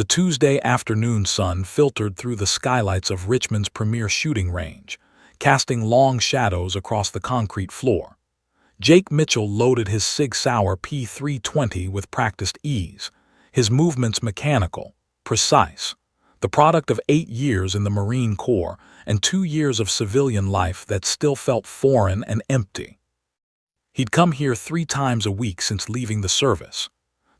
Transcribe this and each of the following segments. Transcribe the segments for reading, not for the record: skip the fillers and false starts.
The Tuesday afternoon sun filtered through the skylights of Richmond's premier shooting range, casting long shadows across the concrete floor. Jake Mitchell loaded his Sig Sauer P320 with practiced ease, his movements mechanical, precise, the product of 8 years in the Marine Corps and 2 years of civilian life that still felt foreign and empty. He'd come here 3 times a week since leaving the service.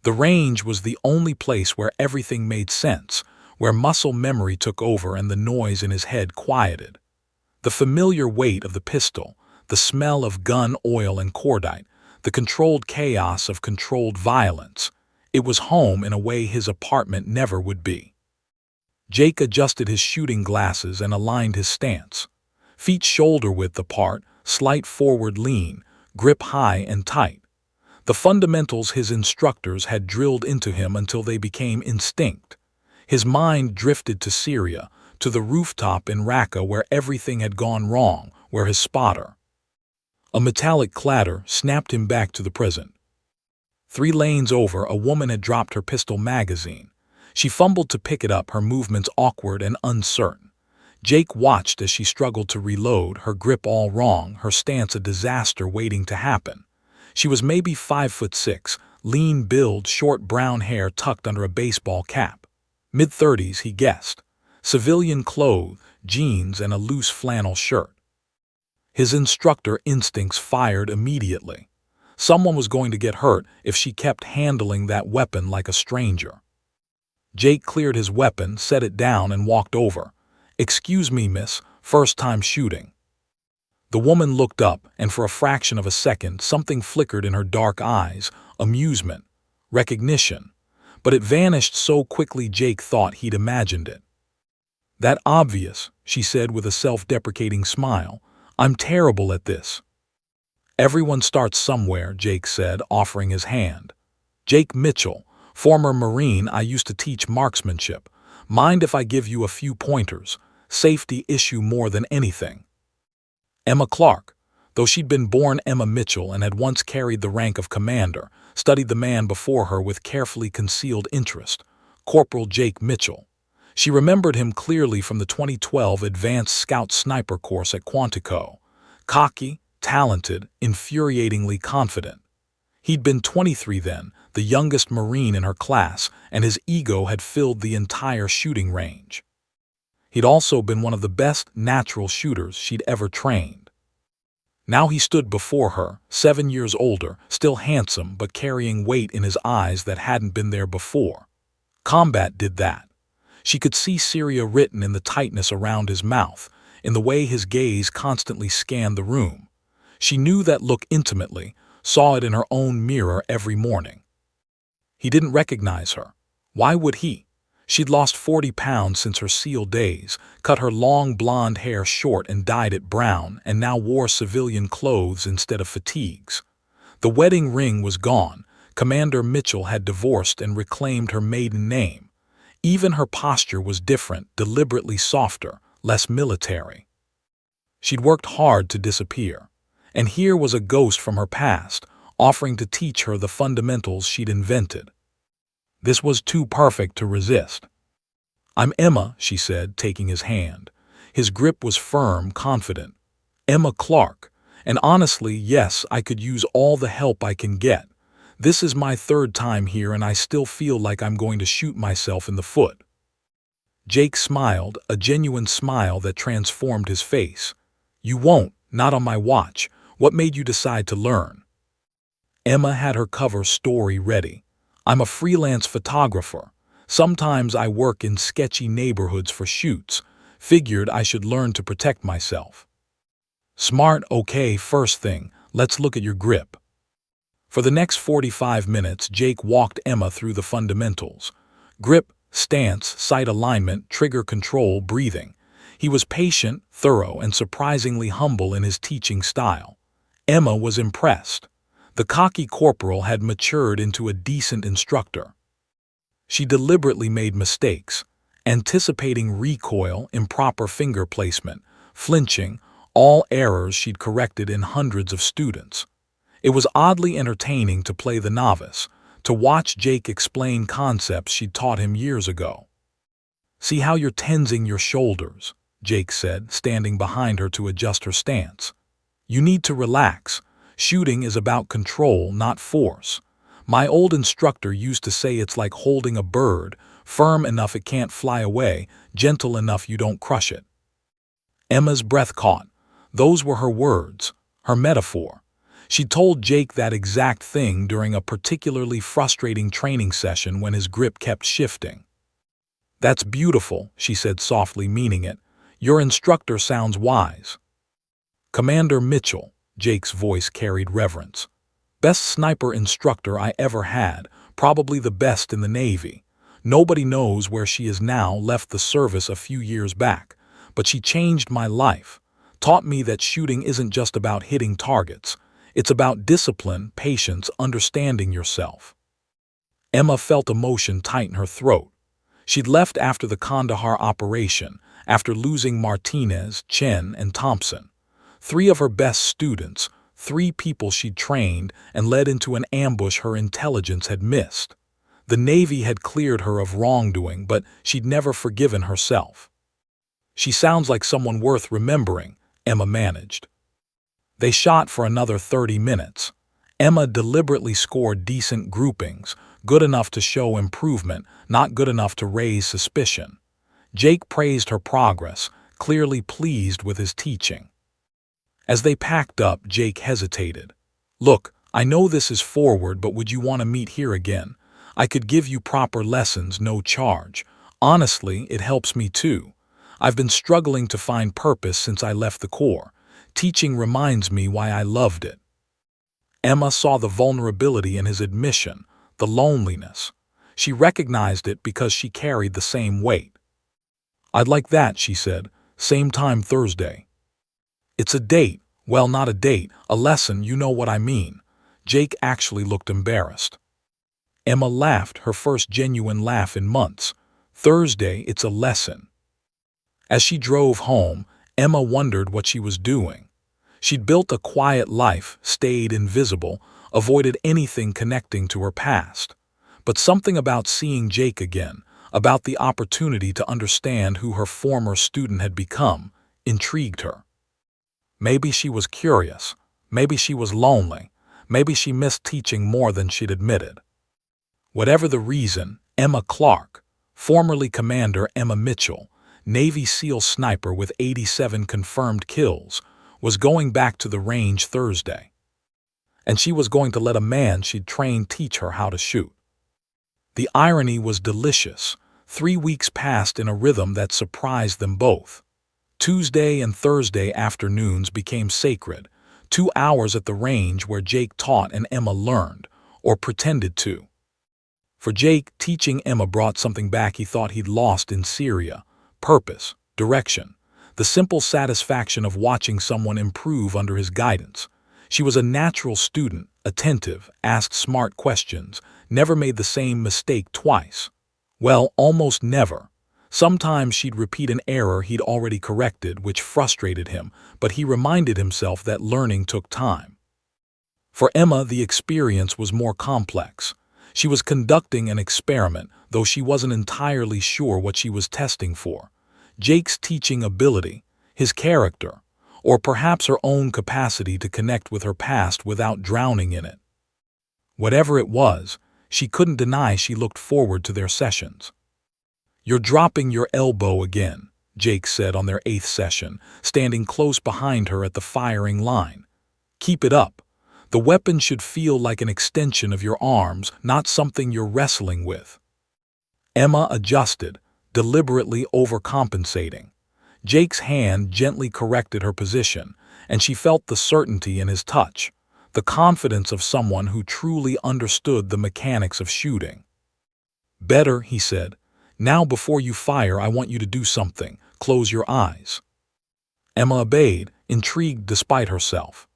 The range was the only place where everything made sense, where muscle memory took over and the noise in his head quieted. The familiar weight of the pistol, the smell of gun oil and cordite, the controlled chaos of controlled violence. It was home in a way his apartment never would be. Jake adjusted his shooting glasses and aligned his stance. Feet shoulder-width apart, slight forward lean, grip high and tight. The fundamentals his instructors had drilled into him until they became instinct. His mind drifted to Syria, to the rooftop in Raqqa where everything had gone wrong, where his spotter. A metallic clatter snapped him back to the present. 3 lanes over, a woman had dropped her pistol magazine. She fumbled to pick it up, her movements awkward and uncertain. Jake watched as she struggled to reload, her grip all wrong, her stance a disaster waiting to happen. She was maybe 5'6", lean build, short brown hair tucked under a baseball cap. Mid-30s, he guessed. Civilian clothes, jeans, and a loose flannel shirt. His instructor instincts fired immediately. Someone was going to get hurt if she kept handling that weapon like a stranger. Jake cleared his weapon, set it down, and walked over. "Excuse me, miss, first time shooting." The woman looked up, and for a fraction of a second, something flickered in her dark eyes, amusement, recognition. But it vanished so quickly Jake thought he'd imagined it. "That obvious," she said with a self-deprecating smile. "I'm terrible at this." "Everyone starts somewhere," Jake said, offering his hand. "Jake Mitchell, former Marine, I used to teach marksmanship. Mind if I give you a few pointers? Safety issue more than anything." Emma Clark, though she'd been born Emma Mitchell and had once carried the rank of commander, studied the man before her with carefully concealed interest. Corporal Jake Mitchell. She remembered him clearly from the 2012 Advanced Scout Sniper course at Quantico. Cocky, talented, infuriatingly confident. He'd been 23 then, the youngest Marine in her class, and his ego had filled the entire shooting range. He'd also been one of the best natural shooters she'd ever trained. Now he stood before her, 7 years older, still handsome but carrying weight in his eyes that hadn't been there before. Combat did that. She could see Syria written in the tightness around his mouth, in the way his gaze constantly scanned the room. She knew that look intimately, saw it in her own mirror every morning. He didn't recognize her. Why would he? She'd lost 40 pounds since her SEAL days, cut her long blonde hair short and dyed it brown, and now wore civilian clothes instead of fatigues. The wedding ring was gone. Commander Mitchell had divorced and reclaimed her maiden name. Even her posture was different, deliberately softer, less military. She'd worked hard to disappear. And here was a ghost from her past, offering to teach her the fundamentals she'd invented. This was too perfect to resist. "I'm Emma," she said, taking his hand. His grip was firm, confident. "Emma Clark. And honestly, yes, I could use all the help I can get. This is my 3rd time here and I still feel like I'm going to shoot myself in the foot." Jake smiled, a genuine smile that transformed his face. "You won't, not on my watch. What made you decide to learn?" Emma had her cover story ready. "I'm a freelance photographer. Sometimes I work in sketchy neighborhoods for shoots. Figured I should learn to protect myself." "Smart, okay, first thing, let's look at your grip." For the next 45 minutes, Jake walked Emma through the fundamentals. Grip, stance, sight alignment, trigger control, breathing. He was patient, thorough, and surprisingly humble in his teaching style. Emma was impressed. The cocky corporal had matured into a decent instructor. She deliberately made mistakes, anticipating recoil, improper finger placement, flinching, all errors she'd corrected in hundreds of students. It was oddly entertaining to play the novice, to watch Jake explain concepts she'd taught him years ago. "See how you're tensing your shoulders," Jake said, standing behind her to adjust her stance. "You need to relax. Shooting is about control, not force. My old instructor used to say it's like holding a bird, firm enough it can't fly away, gentle enough you don't crush it." Emma's breath caught. Those were her words, her metaphor. She told Jake that exact thing during a particularly frustrating training session when his grip kept shifting. "That's beautiful," she said softly, meaning it. "Your instructor sounds wise." "Commander Mitchell," Jake's voice carried reverence. "Best sniper instructor I ever had, probably the best in the Navy. Nobody knows where she is now, left the service a few years back. But she changed my life, taught me that shooting isn't just about hitting targets. It's about discipline, patience, understanding yourself." Emma felt emotion tighten her throat. She'd left after the Kandahar operation, after losing Martinez, Chen, and Thompson. 3 of her best students, 3 people she'd trained and led into an ambush her intelligence had missed. The Navy had cleared her of wrongdoing, but she'd never forgiven herself. "She sounds like someone worth remembering," Emma managed. They shot for another 30 minutes. Emma deliberately scored decent groupings, good enough to show improvement, not good enough to raise suspicion. Jake praised her progress, clearly pleased with his teaching. As they packed up, Jake hesitated. "Look, I know this is forward, but would you want to meet here again? I could give you proper lessons, no charge. Honestly, it helps me too. I've been struggling to find purpose since I left the Corps. Teaching reminds me why I loved it." Emma saw the vulnerability in his admission, the loneliness. She recognized it because she carried the same weight. "I'd like that," she said. "Same time Thursday." "It's a date. Well, not a date, a lesson, you know what I mean." Jake actually looked embarrassed. Emma laughed, her first genuine laugh in months. "Thursday, it's a lesson." As she drove home, Emma wondered what she was doing. She'd built a quiet life, stayed invisible, avoided anything connecting to her past. But something about seeing Jake again, about the opportunity to understand who her former student had become, intrigued her. Maybe she was curious, maybe she was lonely, maybe she missed teaching more than she'd admitted. Whatever the reason, Emma Clark, formerly Commander Emma Mitchell, Navy SEAL sniper with 87 confirmed kills, was going back to the range Thursday. And she was going to let a man she'd trained teach her how to shoot. The irony was delicious. 3 weeks passed in a rhythm that surprised them both. Tuesday and Thursday afternoons became sacred, 2 hours at the range where Jake taught and Emma learned, or pretended to. For Jake, teaching Emma brought something back he thought he'd lost in Syria: purpose, direction, the simple satisfaction of watching someone improve under his guidance. She was a natural student, attentive, asked smart questions, never made the same mistake twice. Well, almost never. Sometimes she'd repeat an error he'd already corrected, which frustrated him, but he reminded himself that learning took time. For Emma, the experience was more complex. She was conducting an experiment, though she wasn't entirely sure what she was testing for. Jake's teaching ability, his character, or perhaps her own capacity to connect with her past without drowning in it. Whatever it was, she couldn't deny she looked forward to their sessions. "You're dropping your elbow again," Jake said on their 8th session, standing close behind her at the firing line. "Keep it up. The weapon should feel like an extension of your arms, not something you're wrestling with." Emma adjusted, deliberately overcompensating. Jake's hand gently corrected her position, and she felt the certainty in his touch, the confidence of someone who truly understood the mechanics of shooting. "Better," he said. "Now before you fire, I want you to do something. Close your eyes." Emma obeyed, intrigued despite herself.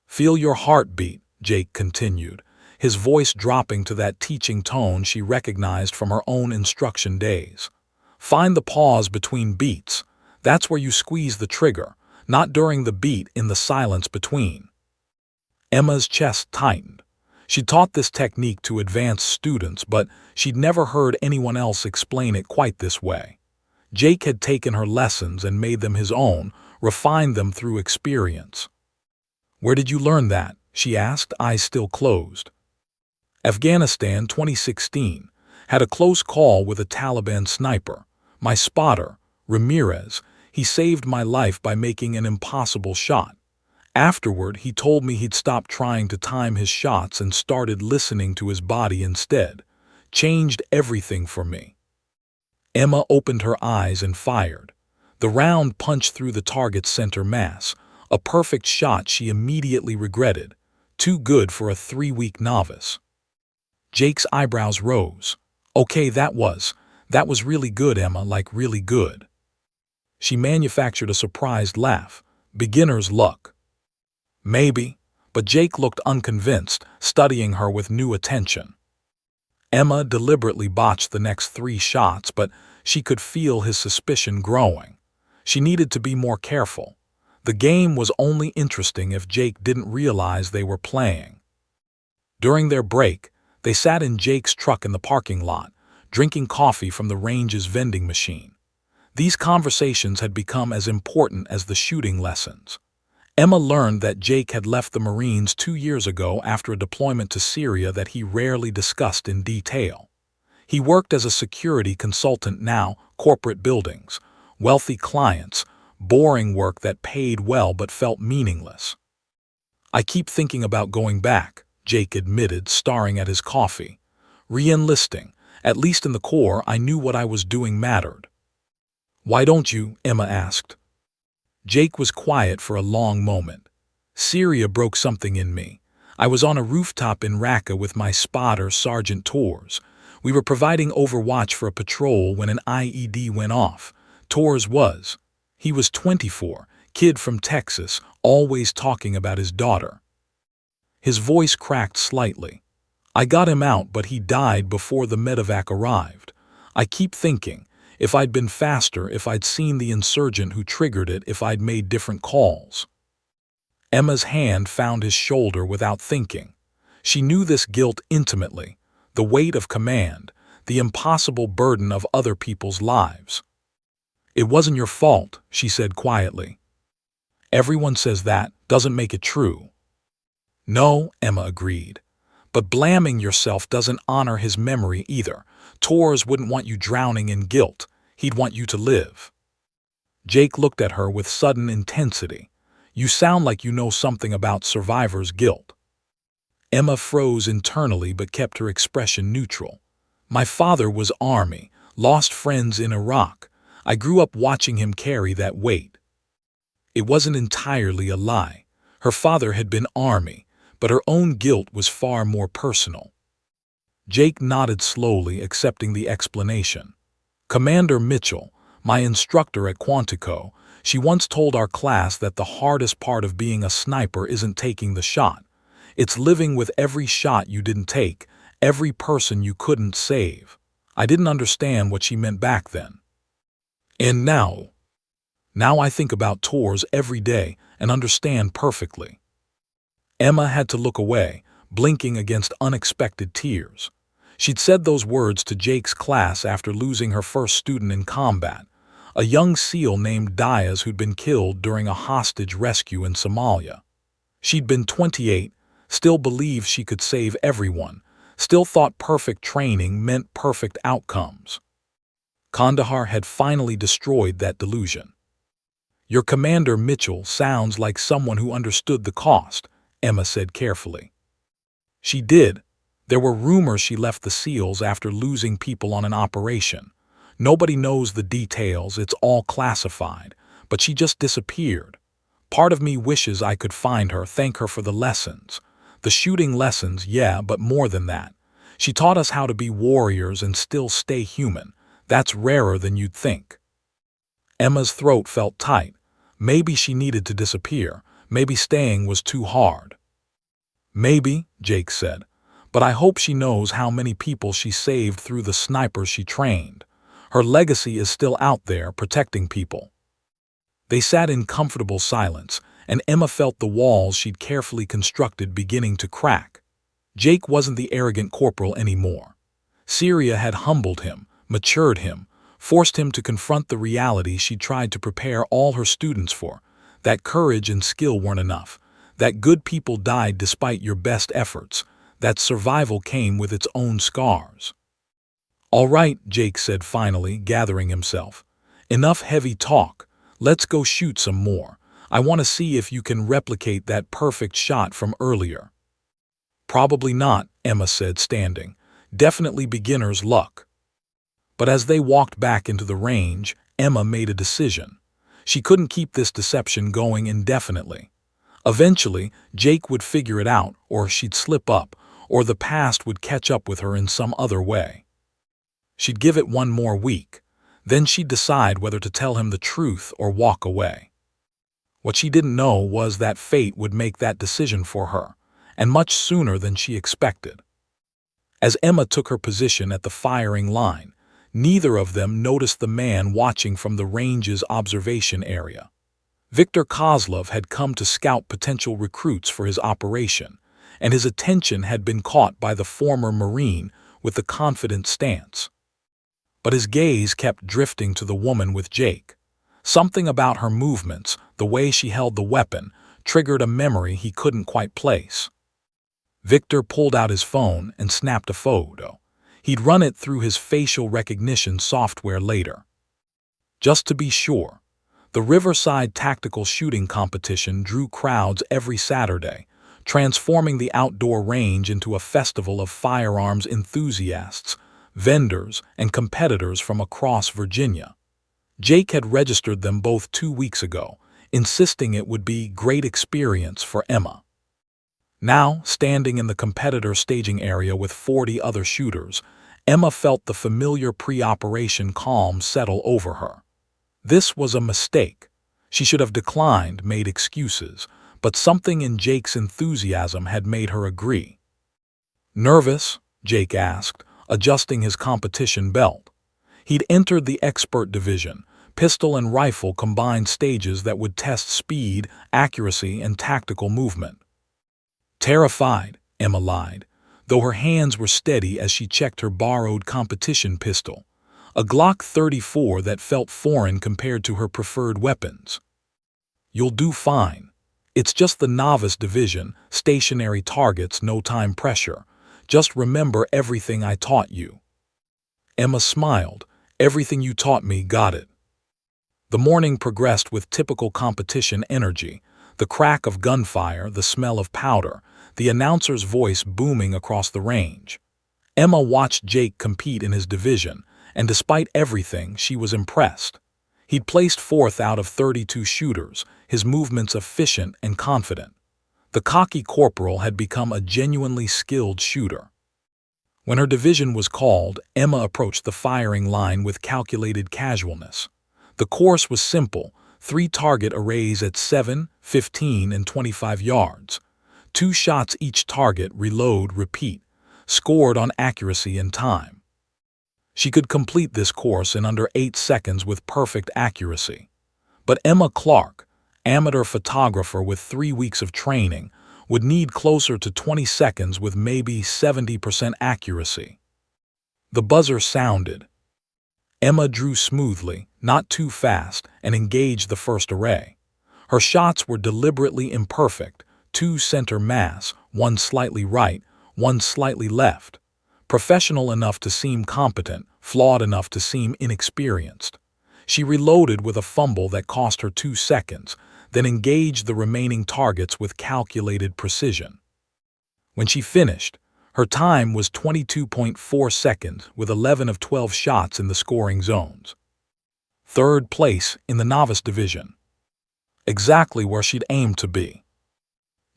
"Feel your heartbeat," Jake continued, his voice dropping to that teaching tone she recognized from her own instruction days. "Find the pause between beats. That's where you squeeze the trigger, not during the beat, in the silence between." Emma's chest tightened. She taught this technique to advanced students, but she'd never heard anyone else explain it quite this way. Jake had taken her lessons and made them his own, refined them through experience. "Where did you learn that?" she asked, eyes still closed. "Afghanistan, 2016. Had a close call with a Taliban sniper. My spotter, Ramirez, he saved my life by making an impossible shot. Afterward, he told me he'd stopped trying to time his shots and started listening to his body instead. Changed everything for me." Emma opened her eyes and fired. The round punched through the target's center mass, a perfect shot she immediately regretted. Too good for a 3-week novice. Jake's eyebrows rose. "Okay, that was really good, Emma, like really good." She manufactured a surprised laugh. "Beginner's luck." "Maybe," but Jake looked unconvinced, studying her with new attention. Emma deliberately botched the next 3 shots, but she could feel his suspicion growing. She needed to be more careful. The game was only interesting if Jake didn't realize they were playing. During their break, they sat in Jake's truck in the parking lot, drinking coffee from the range's vending machine. These conversations had become as important as the shooting lessons. Emma learned that Jake had left the Marines 2 years ago after a deployment to Syria that he rarely discussed in detail. He worked as a security consultant now, corporate buildings, wealthy clients, boring work that paid well but felt meaningless. "I keep thinking about going back," Jake admitted, staring at his coffee. "Re-enlisting. At least in the Corps, I knew what I was doing mattered." "Why don't you?" Emma asked. Jake was quiet for a long moment. "Syria broke something in me. I was on a rooftop in Raqqa with my spotter, Sergeant Torres. We were providing overwatch for a patrol when an IED went off. He was 24, kid from Texas, always talking about his daughter." His voice cracked slightly. "I got him out, but he died before the medevac arrived. I keep thinking, if I'd been faster, if I'd seen the insurgent who triggered it, if I'd made different calls." Emma's hand found his shoulder without thinking. She knew this guilt intimately, the weight of command, the impossible burden of other people's lives. "It wasn't your fault," she said quietly. "Everyone says that, doesn't make it true." "No," Emma agreed. "But blaming yourself doesn't honor his memory either. Torres wouldn't want you drowning in guilt. He'd want you to live." Jake looked at her with sudden intensity. "You sound like you know something about survivor's guilt." Emma froze internally but kept her expression neutral. "My father was Army, lost friends in Iraq. I grew up watching him carry that weight." It wasn't entirely a lie. Her father had been Army, but her own guilt was far more personal. Jake nodded slowly, accepting the explanation. "Commander Mitchell, my instructor at Quantico, she once told our class that the hardest part of being a sniper isn't taking the shot. It's living with every shot you didn't take, every person you couldn't save." I didn't understand what she meant back then. And now I think about Torres every day and understand perfectly. Emma had to look away, blinking against unexpected tears. She'd said those words to Jake's class after losing her first student in combat, a young SEAL named Diaz who'd been killed during a hostage rescue in Somalia. She'd been 28, still believed she could save everyone, still thought perfect training meant perfect outcomes. Kandahar had finally destroyed that delusion. "Your Commander Mitchell sounds like someone who understood the cost," Emma said carefully. She did. There were rumors she left the SEALs after losing people on an operation. Nobody knows the details, it's all classified, but she just disappeared. Part of me wishes I could find her, thank her for the lessons. The shooting lessons, yeah, but more than that. She taught us how to be warriors and still stay human. That's rarer than you'd think. Emma's throat felt tight. Maybe she needed to disappear. Maybe staying was too hard. "Maybe," Jake said, "but I hope she knows how many people she saved through the snipers she trained. Her legacy is still out there, protecting people." They sat in comfortable silence, and Emma felt the walls she'd carefully constructed beginning to crack. Jake wasn't the arrogant corporal anymore. Syria had humbled him, matured him, forced him to confront the reality she'd tried to prepare all her students for, that courage and skill weren't enough, that good people died despite your best efforts, that survival came with its own scars. "All right," Jake said finally, gathering himself. "Enough heavy talk. Let's go shoot some more. I want to see if you can replicate that perfect shot from earlier." "Probably not," Emma said, standing. "Definitely beginner's luck." But as they walked back into the range, Emma made a decision. She couldn't keep this deception going indefinitely. Eventually, Jake would figure it out, or she'd slip up, or the past would catch up with her in some other way. She'd give it one more week. Then she'd decide whether to tell him the truth or walk away. What she didn't know was that fate would make that decision for her, and much sooner than she expected. As Emma took her position at the firing line, neither of them noticed the man watching from the range's observation area. Viktor Kozlov had come to scout potential recruits for his operation, and his attention had been caught by the former Marine with the confident stance. But his gaze kept drifting to the woman with Jake. Something about her movements, the way she held the weapon, triggered a memory he couldn't quite place. Viktor pulled out his phone and snapped a photo. He'd run it through his facial recognition software later. Just to be sure. The Riverside Tactical Shooting Competition drew crowds every Saturday, transforming the outdoor range into a festival of firearms enthusiasts, vendors, and competitors from across Virginia. Jake had registered them both 2 weeks ago, insisting it would be a great experience for Emma. Now, standing in the competitor staging area with 40 other shooters, Emma felt the familiar pre-operation calm settle over her. This was a mistake. She should have declined, made excuses, but something in Jake's enthusiasm had made her agree. "Nervous?" Jake asked, adjusting his competition belt. He'd entered the expert division, pistol and rifle combined stages that would test speed, accuracy, and tactical movement. "Terrified," Emma lied, though her hands were steady as she checked her borrowed competition pistol, a Glock 34 that felt foreign compared to her preferred weapons. "You'll do fine. It's just the novice division, stationary targets, no time pressure. Just remember everything I taught you." Emma smiled. "Everything you taught me, got it." The morning progressed with typical competition energy, the crack of gunfire, the smell of powder, the announcer's voice booming across the range. Emma watched Jake compete in his division, and despite everything, she was impressed. He'd placed 4th out of 32 shooters, his movements efficient and confident. The cocky corporal had become a genuinely skilled shooter. When her division was called, Emma approached the firing line with calculated casualness. The course was simple: 3 target arrays at 7, 15, and 25 yards. 2 shots each target, reload, repeat, scored on accuracy and time. She could complete this course in under 8 seconds with perfect accuracy. But Emma Clark, amateur photographer with 3 weeks of training, would need closer to 20 seconds with maybe 70% accuracy. The buzzer sounded. Emma drew smoothly, not too fast, and engaged the first array. Her shots were deliberately imperfect: 2 center mass, 1 slightly right, 1 slightly left. Professional enough to seem competent, flawed enough to seem inexperienced. She reloaded with a fumble that cost her 2 seconds, then engaged the remaining targets with calculated precision. When she finished, her time was 22.4 seconds with 11 of 12 shots in the scoring zones. 3rd place in the novice division. Exactly where she'd aimed to be.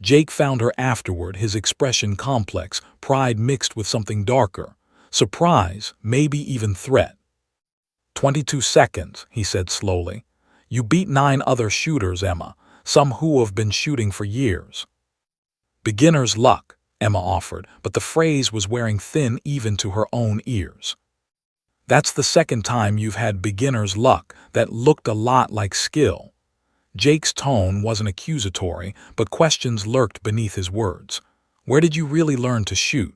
Jake found her afterward, his expression complex, pride mixed with something darker, surprise, maybe even threat. 22 seconds, he said slowly. "You beat 9 other shooters, Emma, some who have been shooting for years." "Beginner's luck," Emma offered, but the phrase was wearing thin even to her own ears. "That's the second time you've had beginner's luck that looked a lot like skill." Jake's tone wasn't accusatory, but questions lurked beneath his words. Where did you really learn to shoot?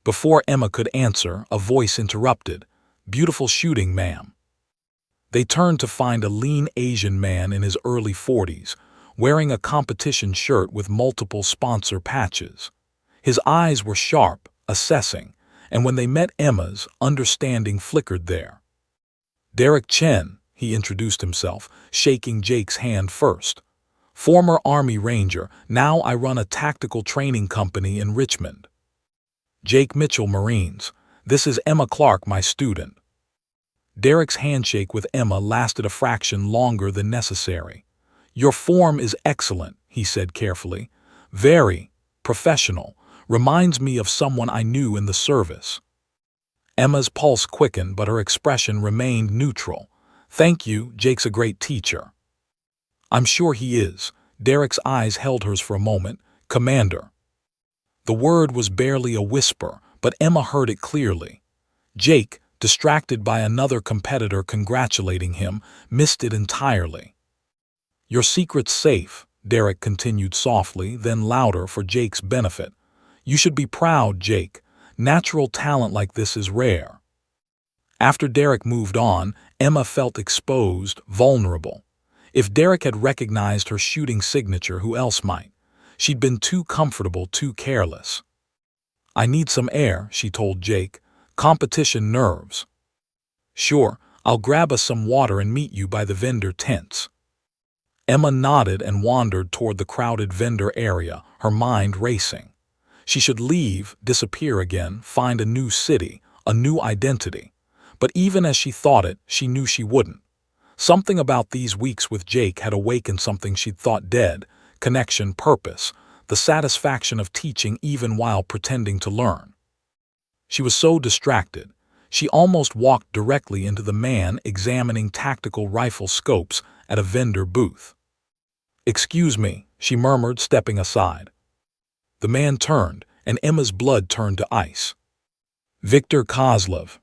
Before Emma could answer, a voice interrupted. Beautiful shooting, ma'am. They turned to find a lean Asian man in his early 40s, wearing a competition shirt with multiple sponsor patches. His eyes were sharp, assessing, and when they met Emma's, understanding flickered there. Derek Chen, he introduced himself, shaking Jake's hand first. Former Army Ranger, now I run a tactical training company in Richmond. Jake Mitchell, Marines. This is Emma Clark, my student. Derek's handshake with Emma lasted a fraction longer than necessary. Your form is excellent, he said carefully. Very professional. Reminds me of someone I knew in the service. Emma's pulse quickened, but her expression remained neutral. Thank you, Jake's a great teacher. I'm sure he is. Derek's eyes held hers for a moment. Commander. The word was barely a whisper, but Emma heard it clearly. Jake, distracted by another competitor congratulating him, missed it entirely. Your secret's safe, Derek continued softly, then louder for Jake's benefit. You should be proud, Jake. Natural talent like this is rare. After Derek moved on, Emma felt exposed, vulnerable. If Derek had recognized her shooting signature, who else might? She'd been too comfortable, too careless. I need some air, she told Jake. Competition nerves. Sure, I'll grab us some water and meet you by the vendor tents. Emma nodded and wandered toward the crowded vendor area, her mind racing. She should leave, disappear again, find a new city, a new identity. But even as she thought it, she knew she wouldn't. Something about these weeks with Jake had awakened something she'd thought dead: connection, purpose, the satisfaction of teaching even while pretending to learn. She was so distracted, she almost walked directly into the man examining tactical rifle scopes at a vendor booth. Excuse me, she murmured, stepping aside. The man turned, and Emma's blood turned to ice. Viktor Kozlov.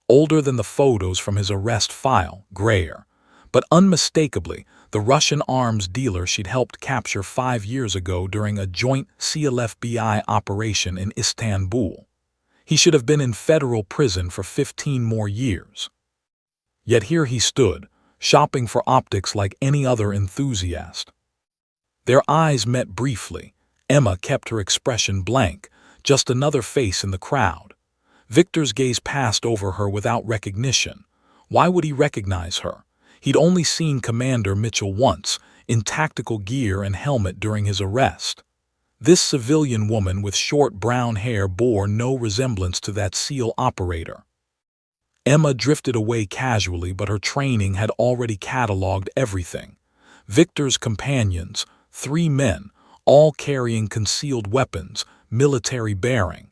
Older than the photos from his arrest file, grayer, but unmistakably the Russian arms dealer she'd helped capture 5 years ago during a joint SEAL-FBI operation in Istanbul. He should have been in federal prison for 15 more years. Yet here he stood, shopping for optics like any other enthusiast. Their eyes met briefly. Emma kept her expression blank, just another face in the crowd. Victor's gaze passed over her without recognition. Why would he recognize her? He'd only seen Commander Mitchell once, in tactical gear and helmet during his arrest. This civilian woman with short brown hair bore no resemblance to that SEAL operator. Emma drifted away casually, but her training had already cataloged everything. Victor's companions, 3 men, all carrying concealed weapons, military bearing.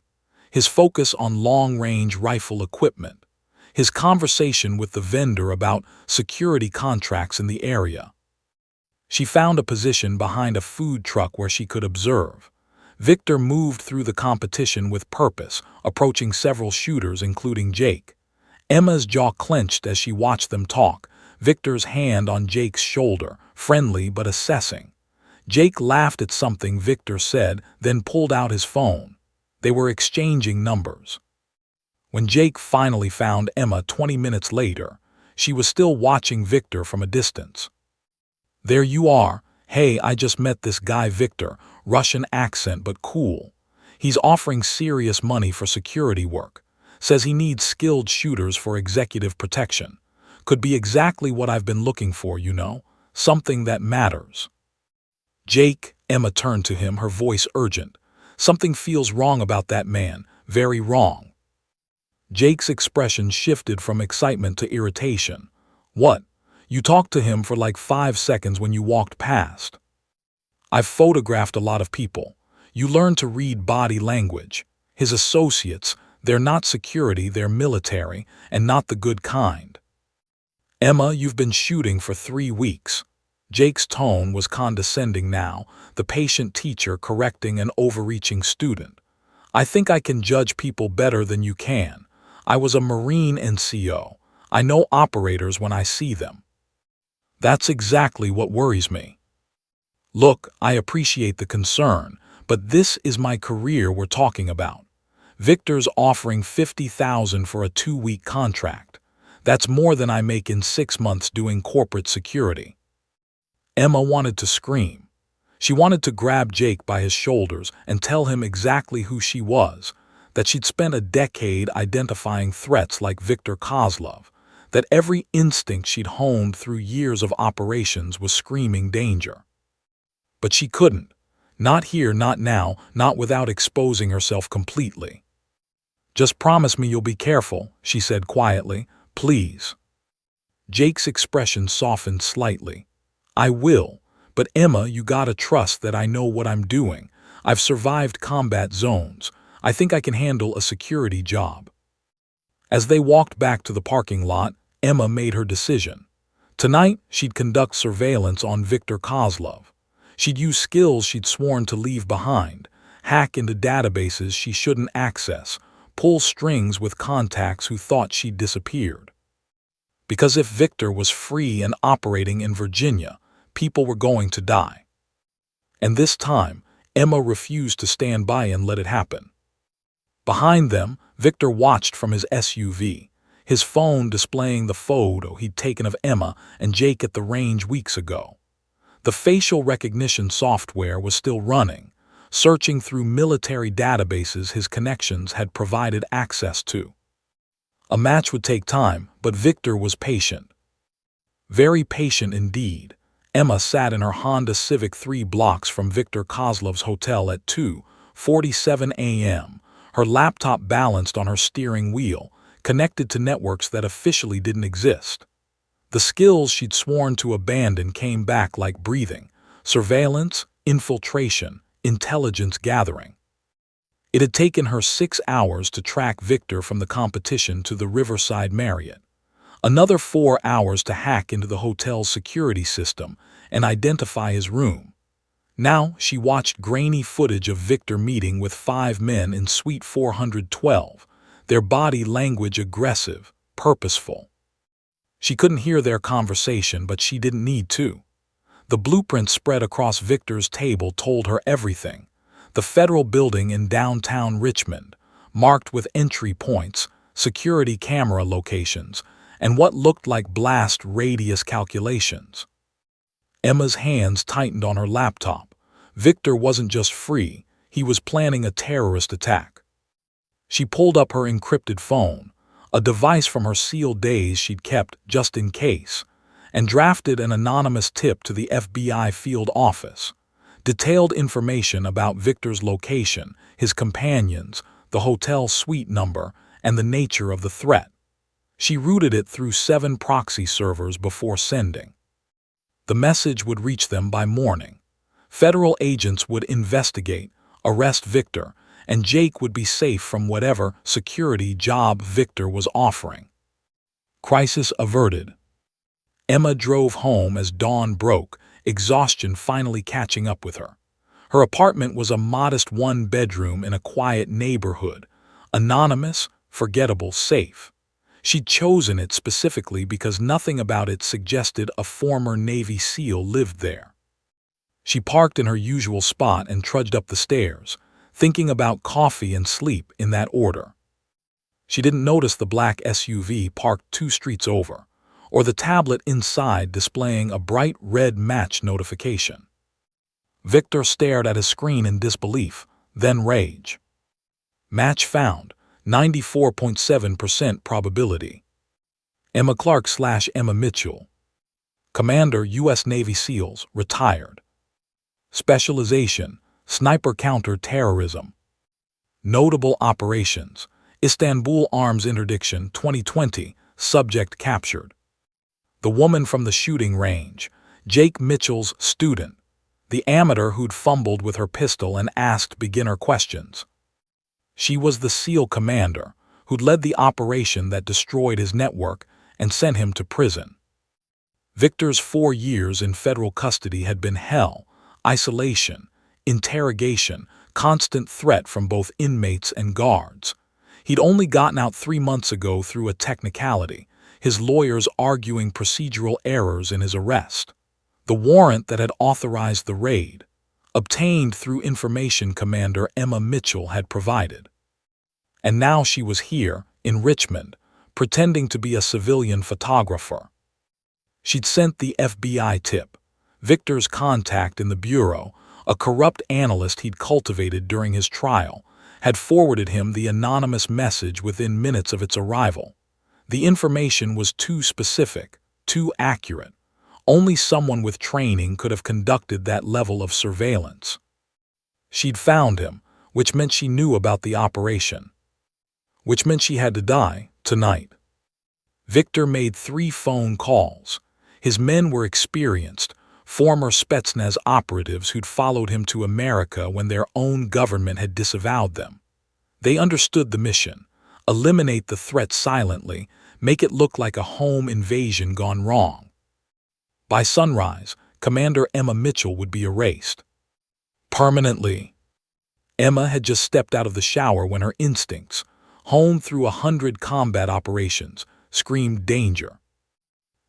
His focus on long-range rifle equipment. His conversation with the vendor about security contracts in the area. She found a position behind a food truck where she could observe. Victor moved through the competition with purpose, approaching several shooters, including Jake. Emma's jaw clenched as she watched them talk, Victor's hand on Jake's shoulder, friendly but assessing. Jake laughed at something Victor said, then pulled out his phone. They were exchanging numbers. When Jake finally found Emma 20 minutes later, she was still watching Victor from a distance. There you are. Hey, I just met this guy Victor, Russian accent but cool. He's offering serious money for security work. Says he needs skilled shooters for executive protection. Could be exactly what I've been looking for, you know, something that matters. Jake, Emma turned to him, her voice urgent. Something feels wrong about that man, very wrong. Jake's expression shifted from excitement to irritation. What? You talked to him for like 5 seconds when you walked past. I've photographed a lot of people. You learn to read body language. His associates, they're not security, they're military, and not the good kind. Emma, you've been shooting for 3 weeks. Jake's tone was condescending now, the patient teacher correcting an overreaching student. I think I can judge people better than you can. I was a Marine NCO. I know operators when I see them. That's exactly what worries me. Look, I appreciate the concern, But this is my career we're talking about. Victor's offering $50,000 for a 2-week contract. That's more than I make in 6 months doing corporate security." Emma wanted to scream. She wanted to grab Jake by his shoulders and tell him exactly who she was, that she'd spent a decade identifying threats like Viktor Kozlov, that every instinct she'd honed through years of operations was screaming danger. But she couldn't. Not here, not now, not without exposing herself completely. "Just promise me you'll be careful," she said quietly. "Please." Jake's expression softened slightly. "I will. But Emma, you gotta trust that I know what I'm doing. I've survived combat zones. I think I can handle a security job." As they walked back to the parking lot, Emma made her decision. Tonight, she'd conduct surveillance on Viktor Kozlov. She'd use skills she'd sworn to leave behind, hack into databases she shouldn't access, pull strings with contacts who thought she'd disappeared. Because if Viktor was free and operating in Virginia, people were going to die. And this time, Emma refused to stand by and let it happen. Behind them, Viktor watched from his SUV, his phone displaying the photo he'd taken of Emma and Jake at the range weeks ago. The facial recognition software was still running, searching through military databases his connections had provided access to. A match would take time, but Viktor was patient. Very patient indeed. Emma sat in her Honda Civic 3 blocks from Viktor Kozlov's hotel at 2:47 a.m., her laptop balanced on her steering wheel, connected to networks that officially didn't exist. The skills she'd sworn to abandon came back like breathing: surveillance, infiltration, intelligence gathering. It had taken her 6 hours to track Viktor from the competition to the Riverside Marriott. Another 4 hours to hack into the hotel's security system and identify his room. Now she watched grainy footage of Viktor meeting with 5 men in Suite 412, their body language aggressive, purposeful. She couldn't hear their conversation, but she didn't need to. The blueprint spread across Viktor's table told her everything. The federal building in downtown Richmond, marked with entry points, security camera locations, and what looked like blast radius calculations. Emma's hands tightened on her laptop. Viktor wasn't just free, he was planning a terrorist attack. She pulled up her encrypted phone, a device from her sealed days she'd kept just in case, and drafted an anonymous tip to the FBI field office. Detailed information about Viktor's location, his companions, the hotel suite number, and the nature of the threat. She routed it through 7 proxy servers before sending. The message would reach them by morning. Federal agents would investigate, arrest Viktor, and Jake would be safe from whatever security job Viktor was offering. Crisis averted. Emma drove home as dawn broke, exhaustion finally catching up with her. Her apartment was a modest 1-bedroom in a quiet neighborhood, anonymous, forgettable, safe. She'd chosen it specifically because nothing about it suggested a former Navy SEAL lived there. She parked in her usual spot and trudged up the stairs, thinking about coffee and sleep in that order. She didn't notice the black SUV parked 2 streets over, or the tablet inside displaying a bright red match notification. Viktor stared at his screen in disbelief, then rage. Match found, 94.7% probability. Emma Clark/Emma Mitchell. Commander, U.S. Navy SEALs, retired. Specialization, sniper counter-terrorism. Notable operations, Istanbul arms interdiction 2020, subject captured. The woman from the shooting range, Jake Mitchell's student, the amateur who'd fumbled with her pistol and asked beginner questions. She was the SEAL commander who'd led the operation that destroyed his network and sent him to prison. Viktor's 4 years in federal custody had been hell: isolation, interrogation, constant threat from both inmates and guards. He'd only gotten out 3 months ago through a technicality, his lawyers arguing procedural errors in his arrest. The warrant that had authorized the raid, obtained through information Commander Emma Mitchell had provided. And now she was here, in Richmond, pretending to be a civilian photographer. She'd sent the FBI tip. Victor's contact in the Bureau, a corrupt analyst he'd cultivated during his trial, had forwarded him the anonymous message within minutes of its arrival. The information was too specific, too accurate. Only someone with training could have conducted that level of surveillance. She'd found him, which meant she knew about the operation. Which meant she had to die, tonight. Victor made 3 phone calls. His men were experienced, former Spetsnaz operatives who'd followed him to America when their own government had disavowed them. They understood the mission: eliminate the threat silently, make it look like a home invasion gone wrong. By sunrise, Commander Emma Mitchell would be erased. Permanently. Emma had just stepped out of the shower when her instincts, honed through 100 combat operations, screamed danger.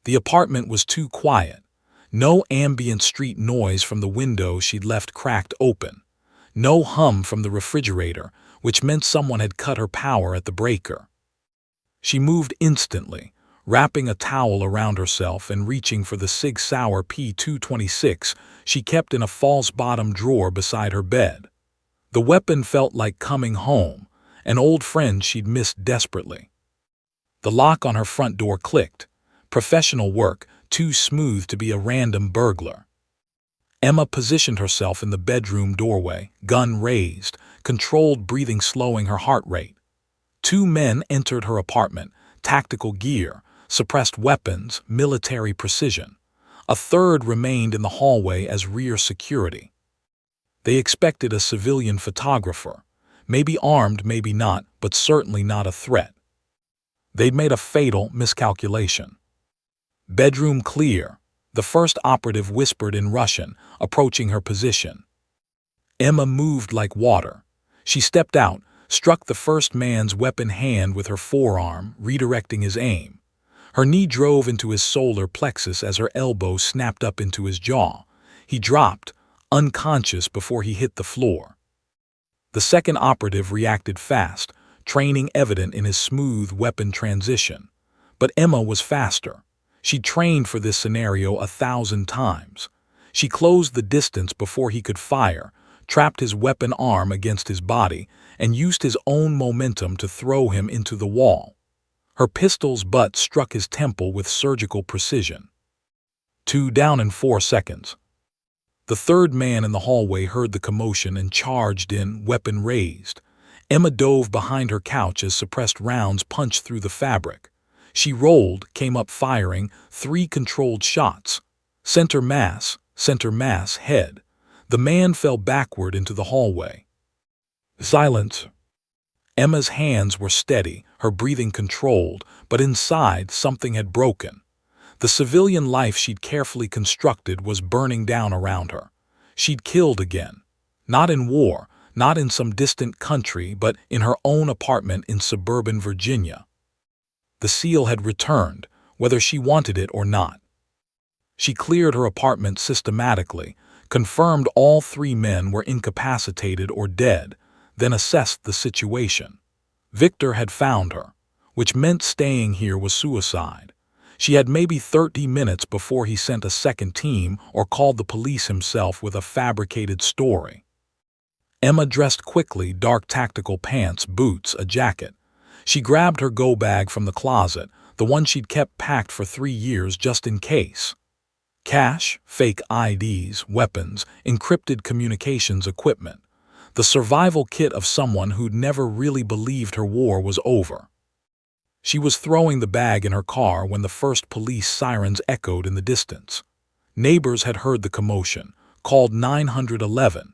The apartment was too quiet. No ambient street noise from the window she'd left cracked open. No hum from the refrigerator, which meant someone had cut her power at the breaker. She moved instantly, wrapping a towel around herself and reaching for the Sig Sauer P226 she kept in a false bottom drawer beside her bed. The weapon felt like coming home, an old friend she'd missed desperately. The lock on her front door clicked. Professional work, too smooth to be a random burglar. Emma positioned herself in the bedroom doorway, gun raised, controlled breathing slowing her heart rate. 2 men entered her apartment, tactical gear, suppressed weapons, military precision. A third remained in the hallway as rear security. They expected a civilian photographer, maybe armed, maybe not, but certainly not a threat. They'd made a fatal miscalculation. Bedroom clear, the first operative whispered in Russian, approaching her position. Emma moved like water. She stepped out, struck the first man's weapon hand with her forearm, redirecting his aim. Her knee drove into his solar plexus as her elbow snapped up into his jaw. He dropped, unconscious before he hit the floor. The second operative reacted fast, training evident in his smooth weapon transition. But Emma was faster. She'd trained for this scenario 1,000 times. She closed the distance before he could fire, trapped his weapon arm against his body, and used his own momentum to throw him into the wall. Her pistol's butt struck his temple with surgical precision. 2 down in 4 seconds. The third man in the hallway heard the commotion and charged in, weapon raised. Emma dove behind her couch as suppressed rounds punched through the fabric. She rolled, came up firing, 3 controlled shots. Center mass, head. The man fell backward into the hallway. Silence. Emma's hands were steady, her breathing controlled, but inside something had broken. The civilian life she'd carefully constructed was burning down around her. She'd killed again. Not in war, not in some distant country, but in her own apartment in suburban Virginia. The seal had returned, whether she wanted it or not. She cleared her apartment systematically, confirmed all 3 men were incapacitated or dead, then assessed the situation. Victor had found her, which meant staying here was suicide. She had maybe 30 minutes before he sent a second team or called the police himself with a fabricated story. Emma dressed quickly, dark tactical pants, boots, a jacket. She grabbed her go-bag from the closet, the one she'd kept packed for 3 years just in case. Cash, fake IDs, weapons, encrypted communications equipment. The survival kit of someone who'd never really believed her war was over. She was throwing the bag in her car when the first police sirens echoed in the distance. Neighbors had heard the commotion, called 911.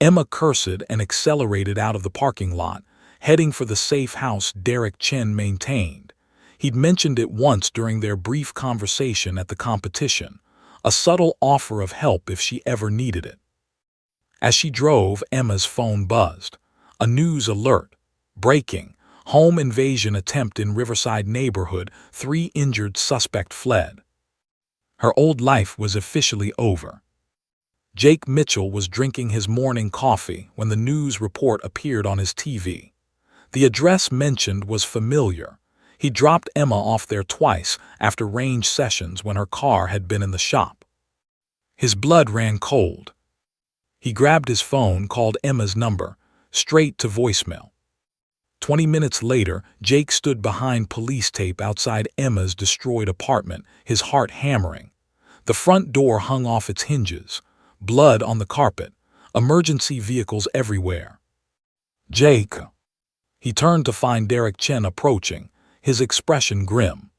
Emma cursed and accelerated out of the parking lot, heading for the safe house Derek Chen maintained. He'd mentioned it once during their brief conversation at the competition, a subtle offer of help if she ever needed it. As she drove, Emma's phone buzzed. A news alert. Breaking. Home invasion attempt in Riverside neighborhood. 3 injured suspect fled. Her old life was officially over. Jake Mitchell was drinking his morning coffee when the news report appeared on his TV. The address mentioned was familiar. He dropped Emma off there twice after range sessions when her car had been in the shop. His blood ran cold. He grabbed his phone, called Emma's number, straight to voicemail. 20 minutes later, Jake stood behind police tape outside Emma's destroyed apartment, his heart hammering. The front door hung off its hinges, blood on the carpet, emergency vehicles everywhere. Jake. He turned to find Derek Chen approaching, his expression grim.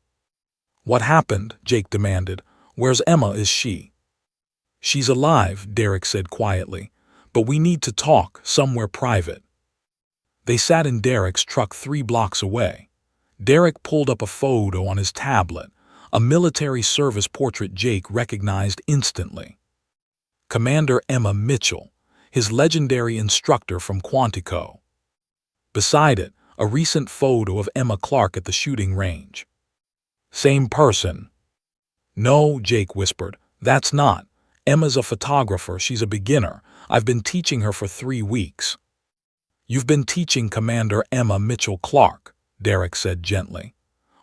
"What happened?" Jake demanded. "Where's Emma? Is she?" "She's alive," Derek said quietly, "but we need to talk somewhere private." They sat in Derek's truck 3 blocks away. Derek pulled up a photo on his tablet, a military service portrait Jake recognized instantly. Commander Emma Mitchell, his legendary instructor from Quantico. Beside it, a recent photo of Emma Clark at the shooting range. "Same person." "No," Jake whispered, "that's not. Emma's a photographer, she's a beginner. I've been teaching her for 3 weeks." "You've been teaching Commander Emma Mitchell Clark," Derek said gently.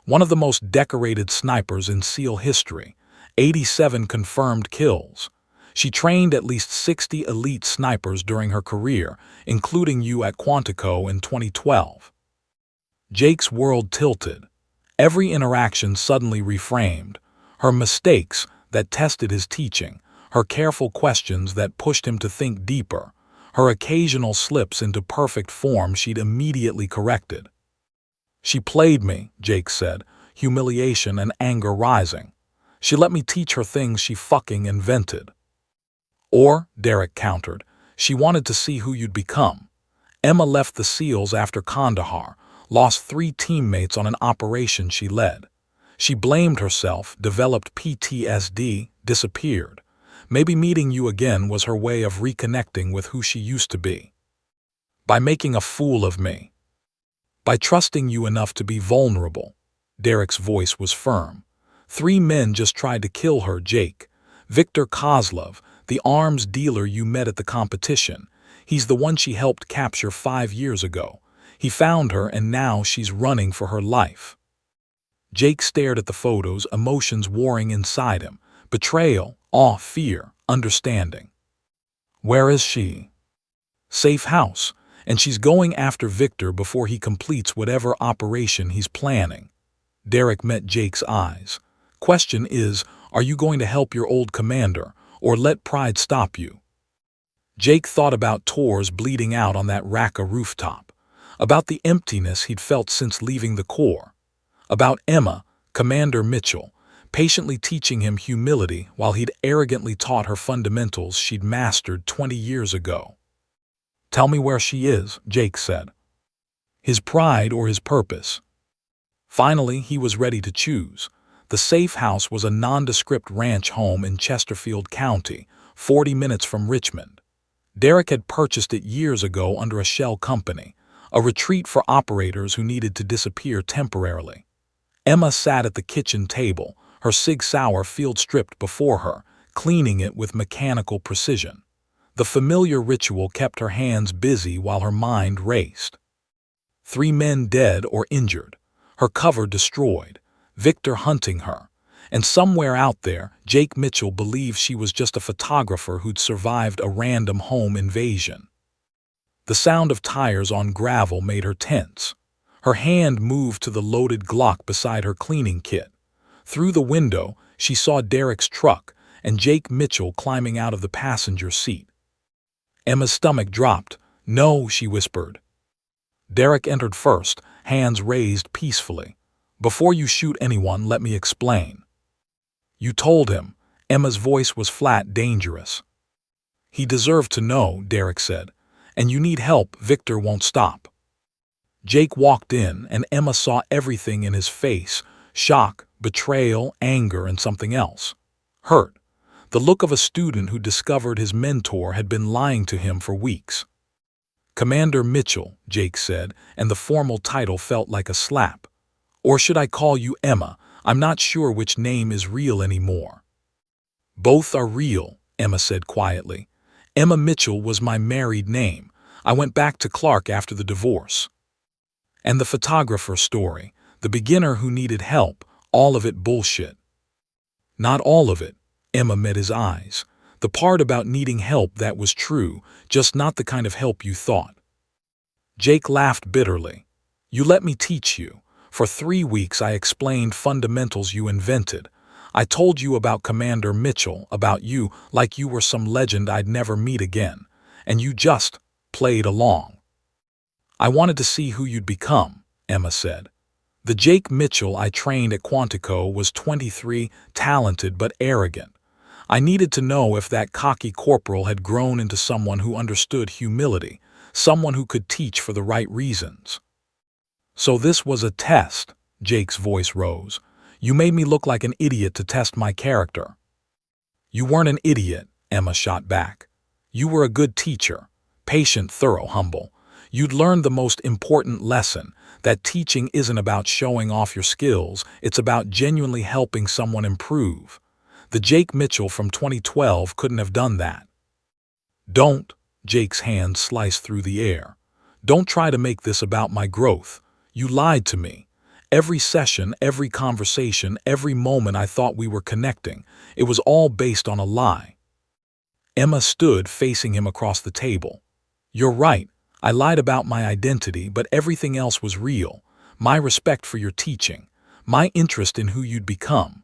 "One of the most decorated snipers in SEAL history, 87 confirmed kills. She trained at least 60 elite snipers during her career, including you at Quantico in 2012. Jake's world tilted. Every interaction suddenly reframed. Her mistakes that tested his teaching, her careful questions that pushed him to think deeper, her occasional slips into perfect form she'd immediately corrected. "She played me," Jake said, humiliation and anger rising. "She let me teach her things she fucking invented." "Or," Derek countered, "she wanted to see who you'd become. Emma left the SEALs after Kandahar, lost 3 teammates on an operation she led. She blamed herself, developed PTSD, disappeared. Maybe meeting you again was her way of reconnecting with who she used to be. By making a fool of me. By trusting you enough to be vulnerable." Derek's voice was firm. "3 men just tried to kill her, Jake. Viktor Kozlov, the arms dealer you met at the competition. He's the one she helped capture 5 years ago. He found her and now she's running for her life." Jake stared at the photos, emotions warring inside him. Betrayal, awe, fear, understanding. "Where is she?" "Safe house, and she's going after Victor before he completes whatever operation he's planning." Derek met Jake's eyes. "Question is, are you going to help your old commander, or let pride stop you?" Jake thought about Tor's bleeding out on that Raqqa rooftop, about the emptiness he'd felt since leaving the Corps, about Emma, Commander Mitchell, patiently teaching him humility while he'd arrogantly taught her fundamentals she'd mastered 20 years ago. "Tell me where she is," Jake said. His pride or his purpose? Finally, he was ready to choose. The safe house was a nondescript ranch home in Chesterfield County, 40 minutes from Richmond. Derek had purchased it years ago under a shell company, a retreat for operators who needed to disappear temporarily. Emma sat at the kitchen table, her Sig Sauer field stripped before her, cleaning it with mechanical precision. The familiar ritual kept her hands busy while her mind raced. 3 men dead or injured, her cover destroyed, Victor hunting her, and somewhere out there, Jake Mitchell believed she was just a photographer who'd survived a random home invasion. The sound of tires on gravel made her tense. Her hand moved to the loaded Glock beside her cleaning kit. Through the window, she saw Derek's truck and Jake Mitchell climbing out of the passenger seat. Emma's stomach dropped. "No," she whispered. Derek entered first, hands raised peacefully. "Before you shoot anyone, let me explain." "You told him." Emma's voice was flat, dangerous. "He deserved to know," Derek said. "And you need help, Victor won't stop." Jake walked in, and Emma saw everything in his face: shock, betrayal, anger, and something else. Hurt. The look of a student who discovered his mentor had been lying to him for weeks. "Commander Mitchell," Jake said, and the formal title felt like a slap. "Or should I call you Emma? I'm not sure which name is real anymore." "Both are real," Emma said quietly. Emma Mitchell was my married name. I went back to Clark after the divorce. And the photographer story, the beginner who needed help, all of it bullshit. Not all of it. Emma met his eyes. The part about needing help, that was true, just not the kind of help you thought. Jake laughed bitterly. You let me teach you. For 3 weeks I explained fundamentals you invented. I told you about Commander Mitchell, about you, like you were some legend I'd never meet again. And you just played along. I wanted to see who you'd become, Emma said. The Jake Mitchell I trained at Quantico was 23, talented but arrogant. I needed to know if that cocky corporal had grown into someone who understood humility, someone who could teach for the right reasons. So this was a test, Jake's voice rose. You made me look like an idiot to test my character. You weren't an idiot, Emma shot back. You were a good teacher, patient, thorough, humble. You'd learned the most important lesson, that teaching isn't about showing off your skills, it's about genuinely helping someone improve. The Jake Mitchell from 2012 couldn't have done that. Don't, Jake's hand sliced through the air. Don't try to make this about my growth. You lied to me. Every session, every conversation, every moment I thought we were connecting, it was all based on a lie. Emma stood facing him across the table. You're right. I lied about my identity, but everything else was real. My respect for your teaching, my interest in who you'd become.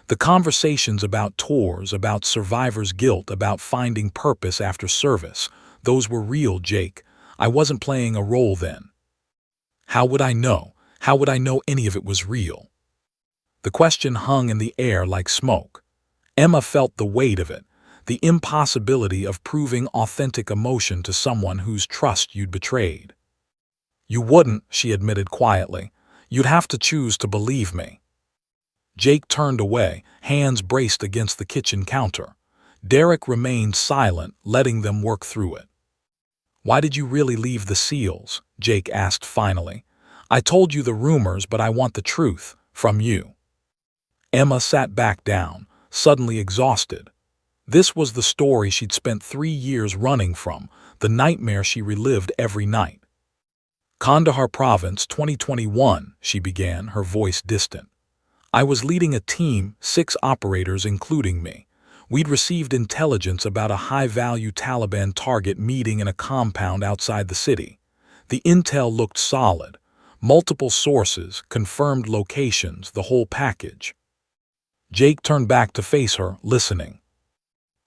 The conversations about tours, about survivor's guilt, about finding purpose after service, those were real, Jake. I wasn't playing a role then. How would I know? How would I know any of it was real? The question hung in the air like smoke. Emma felt the weight of it, the impossibility of proving authentic emotion to someone whose trust you'd betrayed. You wouldn't, she admitted quietly. You'd have to choose to believe me. Jake turned away, hands braced against the kitchen counter. Derek remained silent, letting them work through it. Why did you really leave the SEALs? Jake asked finally. I told you the rumors, but I want the truth, from you. Emma sat back down, suddenly exhausted. This was the story she'd spent 3 years running from, the nightmare she relived every night. Kandahar Province, 2021, she began, her voice distant. I was leading a team, 6 operators including me. We'd received intelligence about a high-value Taliban target meeting in a compound outside the city. The intel looked solid. Multiple sources, confirmed locations, the whole package. Jake turned back to face her, listening.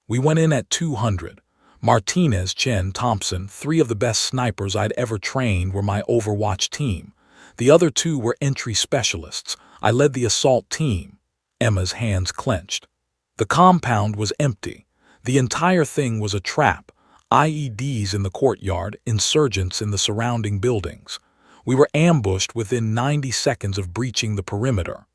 We went in at 200. Martinez, Chen, Thompson, 3 of the best snipers I'd ever trained were my Overwatch team. The other 2 were entry specialists. I led the assault team. Emma's hands clenched. The compound was empty. The entire thing was a trap. IEDs in the courtyard, insurgents in the surrounding buildings. We were ambushed within 90 seconds of breaching the perimeter.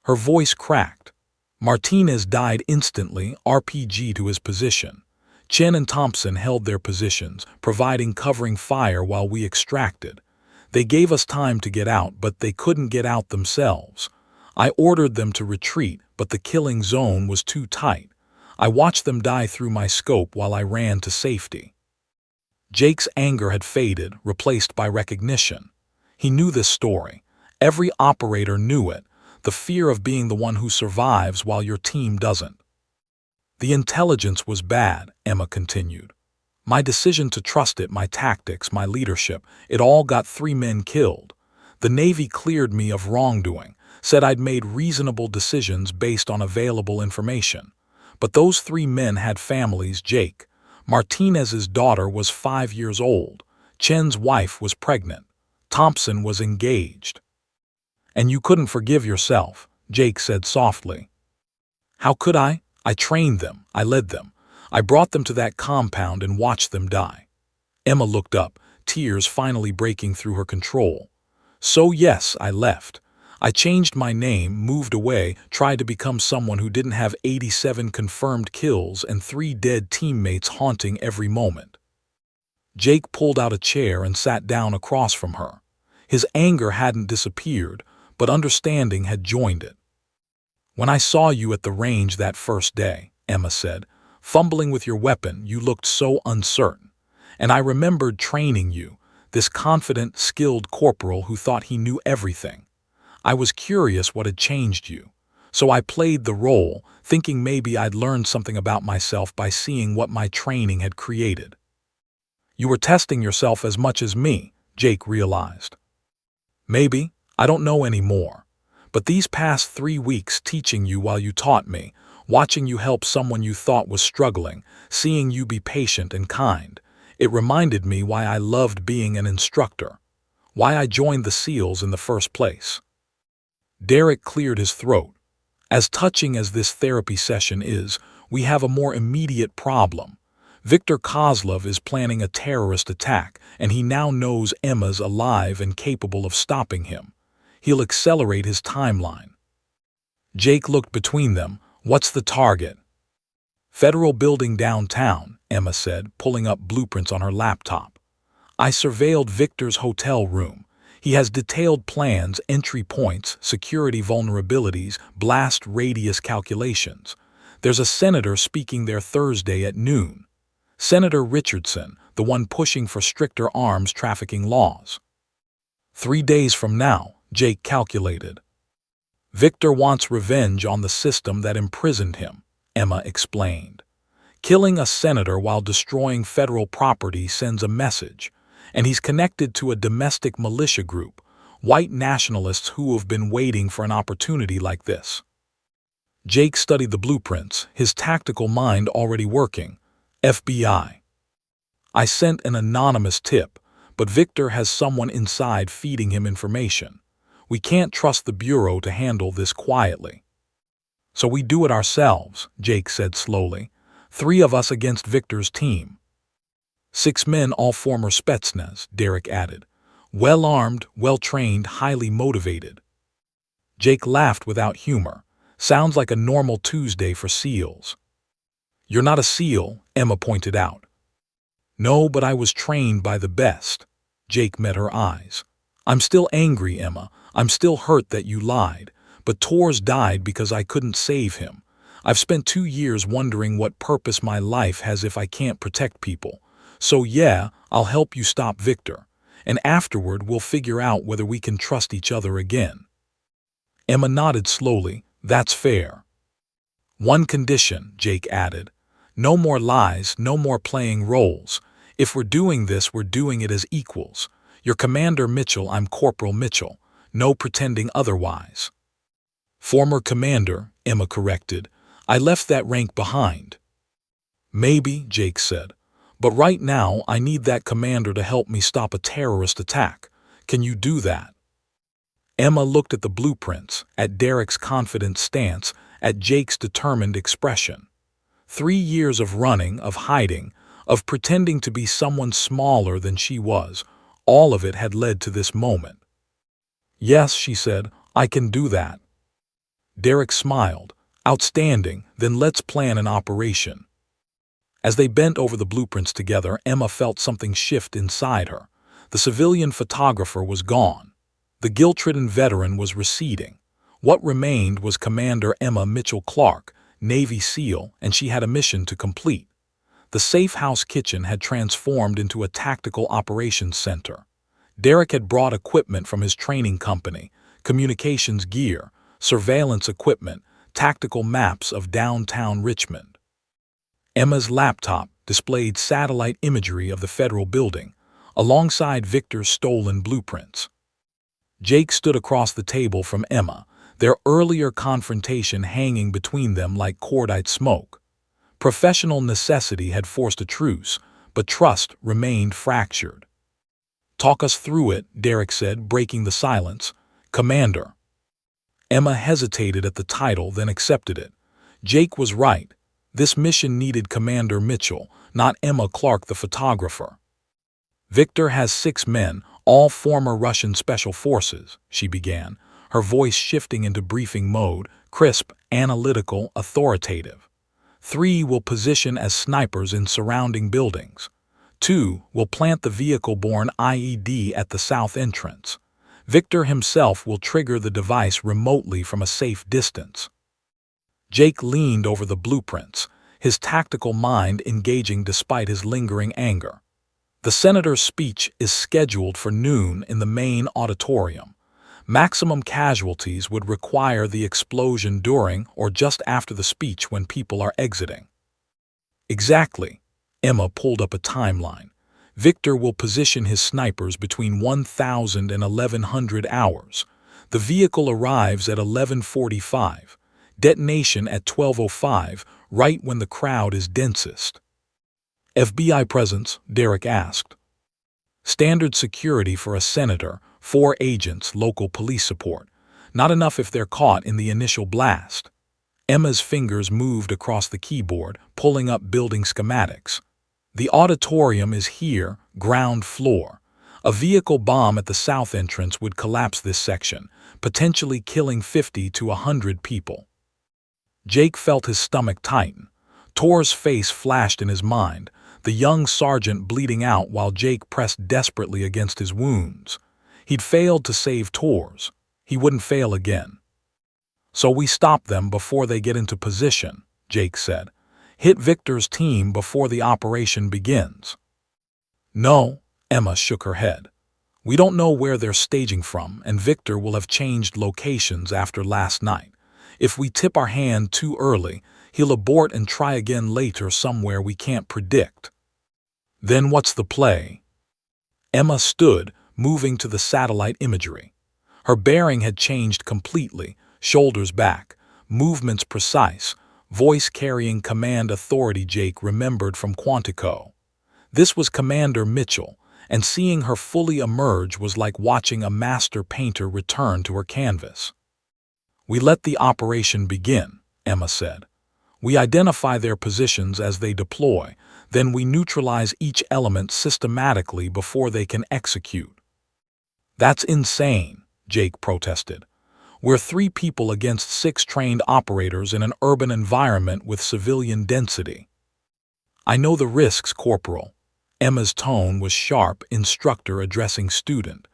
Her voice cracked. Martinez died instantly, RPG to his position. Chen and Thompson held their positions, providing covering fire while we extracted. They gave us time to get out, but they couldn't get out themselves. I ordered them to retreat, but the killing zone was too tight. I watched them die through my scope while I ran to safety. Jake's anger had faded, replaced by recognition. He knew this story. Every operator knew it. The fear of being the one who survives while your team doesn't. The intelligence was bad, Emma continued. My decision to trust it, my tactics, my leadership, it all got 3 men killed. The Navy cleared me of wrongdoing, said I'd made reasonable decisions based on available information. But those 3 men had families, Jake. Martinez's daughter was 5 years old. Chen's wife was pregnant. Thompson was engaged. And you couldn't forgive yourself, Jake said softly. How could I? I trained them. I led them. I brought them to that compound and watched them die. Emma looked up, tears finally breaking through her control. So yes, I left. I changed my name, moved away, tried to become someone who didn't have 87 confirmed kills and 3 dead teammates haunting every moment. Jake pulled out a chair and sat down across from her. His anger hadn't disappeared, but understanding had joined it. When I saw you at the range that first day, Emma said, Fumbling with your weapon, you looked so uncertain. And I remembered training you, this confident, skilled corporal who thought he knew everything. I was curious what had changed you. So I played the role, thinking maybe I'd learned something about myself by seeing what my training had created. You were testing yourself as much as me, Jake realized. Maybe, I don't know anymore. But these past 3 weeks teaching you while you taught me, watching you help someone you thought was struggling, seeing you be patient and kind, it reminded me why I loved being an instructor, why I joined the SEALs in the first place. Derek cleared his throat. As touching as this therapy session is, we have a more immediate problem. Viktor Kozlov is planning a terrorist attack, and he now knows Emma's alive and capable of stopping him. He'll accelerate his timeline. Jake looked between them. What's the target? Federal building downtown, Emma said, pulling up blueprints on her laptop. I surveilled Victor's hotel room. He has detailed plans, entry points, security vulnerabilities, blast radius calculations. There's a senator speaking there Thursday at noon. Senator Richardson, the one pushing for stricter arms trafficking laws. 3 days from now, Jake calculated. Victor wants revenge on the system that imprisoned him, Emma explained. Killing a senator while destroying federal property sends a message, and he's connected to a domestic militia group, white nationalists who have been waiting for an opportunity like this. Jake studied the blueprints, his tactical mind already working. FBI. I sent an anonymous tip, but Victor has someone inside feeding him information. We can't trust the Bureau to handle this quietly. So we do it ourselves, Jake said slowly. 3 of us against Victor's team. 6 men, all former Spetsnaz, Derek added. Well-armed, well-trained, highly motivated. Jake laughed without humor. Sounds like a normal Tuesday for SEALs. You're not a SEAL, Emma pointed out. No, but I was trained by the best. Jake met her eyes. I'm still angry, Emma. I'm still hurt that you lied. But Tors died because I couldn't save him. I've spent 2 years wondering what purpose my life has if I can't protect people. So yeah, I'll help you stop Victor. And afterward we'll figure out whether we can trust each other again. Emma nodded slowly. That's fair. One condition, Jake added. No more lies, no more playing roles. If we're doing this, we're doing it as equals. You're Commander Mitchell, I'm Corporal Mitchell. No pretending otherwise. Former commander, Emma corrected. I left that rank behind. Maybe, Jake said. But right now, I need that commander to help me stop a terrorist attack. Can you do that? Emma looked at the blueprints, at Derek's confident stance, at Jake's determined expression. 3 years of running, of hiding, of pretending to be someone smaller than she was, all of it had led to this moment. Yes, she said, I can do that. Derek smiled. Outstanding, then let's plan an operation. As they bent over the blueprints together, Emma felt something shift inside her. The civilian photographer was gone. The guilt-ridden veteran was receding. What remained was Commander Emma Mitchell Clark, Navy SEAL, and she had a mission to complete. The safe house kitchen had transformed into a tactical operations center. Derek had brought equipment from his training company, communications gear, surveillance equipment, tactical maps of downtown Richmond. Emma's laptop displayed satellite imagery of the federal building, alongside Victor's stolen blueprints. Jake stood across the table from Emma, their earlier confrontation hanging between them like cordite smoke. Professional necessity had forced a truce, but trust remained fractured. Talk us through it, Derek said, breaking the silence. Commander. Emma hesitated at the title, then accepted it. Jake was right. This mission needed Commander Mitchell, not Emma Clark the photographer. Victor has 6 men, all former Russian special forces, she began, her voice shifting into briefing mode, crisp, analytical, authoritative. 3 will position as snipers in surrounding buildings. 2 will plant the vehicle-borne IED at the south entrance. Victor himself will trigger the device remotely from a safe distance. Jake leaned over the blueprints, his tactical mind engaging despite his lingering anger. The senator's speech is scheduled for noon in the main auditorium. Maximum casualties would require the explosion during or just after the speech when people are exiting. Exactly. Emma pulled up a timeline. Victor will position his snipers between 1,000 and 1,100 hours. The vehicle arrives at 11:45. Detonation at 12:05, right when the crowd is densest. FBI presence, Derek asked. Standard security for a senator, 4 agents, local police support. Not enough if they're caught in the initial blast. Emma's fingers moved across the keyboard, pulling up building schematics. The auditorium is here, ground floor. A vehicle bomb at the south entrance would collapse this section, potentially killing 50 to 100 people. Jake felt his stomach tighten. Tor's face flashed in his mind, the young sergeant bleeding out while Jake pressed desperately against his wounds. He'd failed to save Tor's. He wouldn't fail again. So we stop them before they get into position, Jake said. Hit Victor's team before the operation begins. No, Emma shook her head. We don't know where they're staging from, and Victor will have changed locations after last night. If we tip our hand too early, he'll abort and try again later somewhere we can't predict. Then what's the play? Emma stood, moving to the satellite imagery. Her bearing had changed completely, shoulders back, movements precise, voice carrying command authority Jake remembered from Quantico. This was Commander Mitchell, and seeing her fully emerge was like watching a master painter return to her canvas. We let the operation begin, Emma said. We identify their positions as they deploy, then we neutralize each element systematically before they can execute. That's insane, Jake protested. We're 3 people against 6 trained operators in an urban environment with civilian density. I know the risks, Corporal. Emma's tone was sharp, instructor addressing student.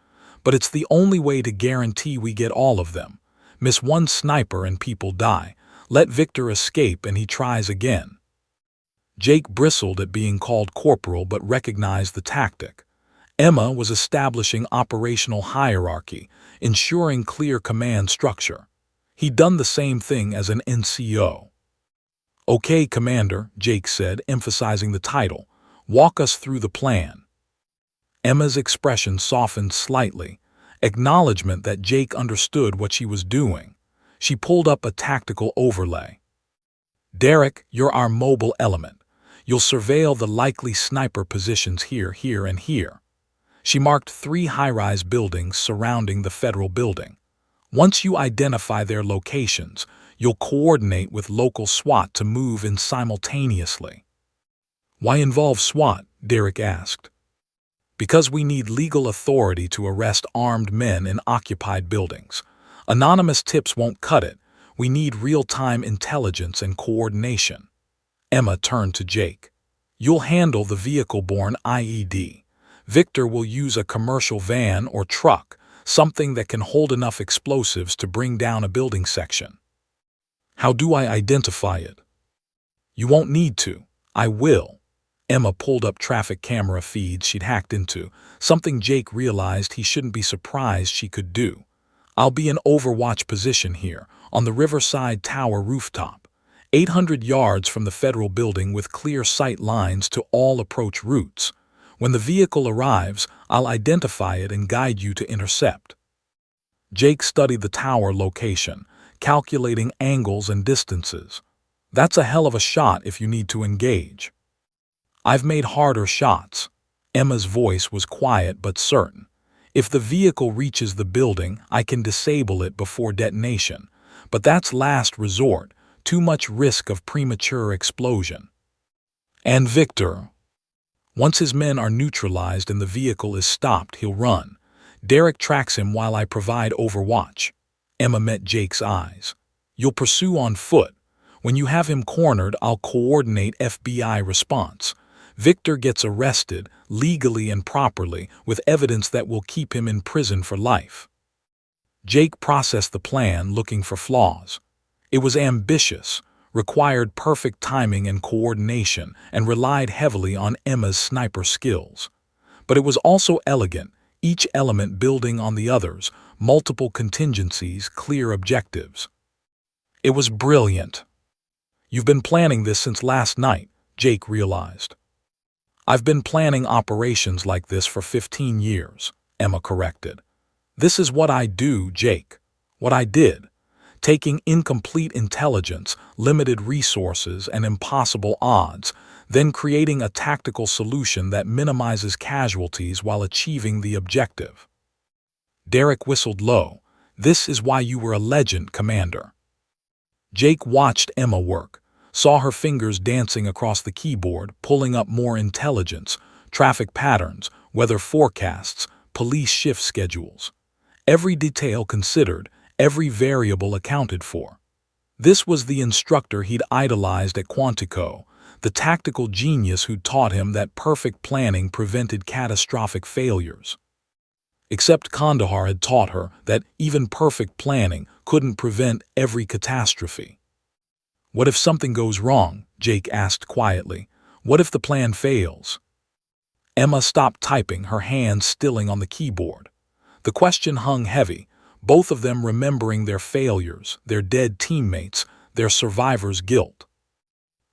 But it's the only way to guarantee we get all of them. Miss one sniper and people die. Let Victor escape and he tries again. Jake bristled at being called corporal but recognized the tactic. Emma was establishing operational hierarchy, ensuring clear command structure. He'd done the same thing as an NCO. Okay, Commander, Jake said, emphasizing the title. Walk us through the plan. Emma's expression softened slightly, acknowledgement that Jake understood what she was doing. She pulled up a tactical overlay. Derek, you're our mobile element. You'll surveil the likely sniper positions here, here, and here. She marked 3 high-rise buildings surrounding the federal building. Once you identify their locations, you'll coordinate with local SWAT to move in simultaneously. Why involve SWAT? Derek asked. Because we need legal authority to arrest armed men in occupied buildings. Anonymous tips won't cut it. We need real-time intelligence and coordination. Emma turned to Jake. You'll handle the vehicle-borne IED. Victor will use a commercial van or truck, something that can hold enough explosives to bring down a building section. How do I identify it? You won't need to. I will. Emma pulled up traffic camera feeds she'd hacked into, something Jake realized he shouldn't be surprised she could do. I'll be in overwatch position here, on the Riverside Tower rooftop, 800 yards from the federal building with clear sight lines to all approach routes. When the vehicle arrives, I'll identify it and guide you to intercept. Jake studied the tower location, calculating angles and distances. That's a hell of a shot if you need to engage. I've made harder shots. Emma's voice was quiet but certain. If the vehicle reaches the building, I can disable it before detonation. But that's last resort, too much risk of premature explosion. And Victor. Once his men are neutralized and the vehicle is stopped, he'll run. Derek tracks him while I provide overwatch. Emma met Jake's eyes. You'll pursue on foot. When you have him cornered, I'll coordinate FBI response. Victor gets arrested, legally and properly, with evidence that will keep him in prison for life. Jake processed the plan, looking for flaws. It was ambitious, required perfect timing and coordination, and relied heavily on Emma's sniper skills. But it was also elegant, each element building on the others, multiple contingencies, clear objectives. It was brilliant. You've been planning this since last night, Jake realized. I've been planning operations like this for 15 years, Emma corrected. This is what I do, Jake. What I did. Taking incomplete intelligence, limited resources, and impossible odds, then creating a tactical solution that minimizes casualties while achieving the objective. Derek whistled low. This is why you were a legend, Commander. Jake watched Emma work, saw her fingers dancing across the keyboard, pulling up more intelligence, traffic patterns, weather forecasts, police shift schedules. Every detail considered, every variable accounted for. This was the instructor he'd idolized at Quantico, the tactical genius who'd taught him that perfect planning prevented catastrophic failures. Except Kandahar had taught her that even perfect planning couldn't prevent every catastrophe. What if something goes wrong? Jake asked quietly. What if the plan fails? Emma stopped typing, her hands stilling on the keyboard. The question hung heavy, both of them remembering their failures, their dead teammates, their survivor's guilt.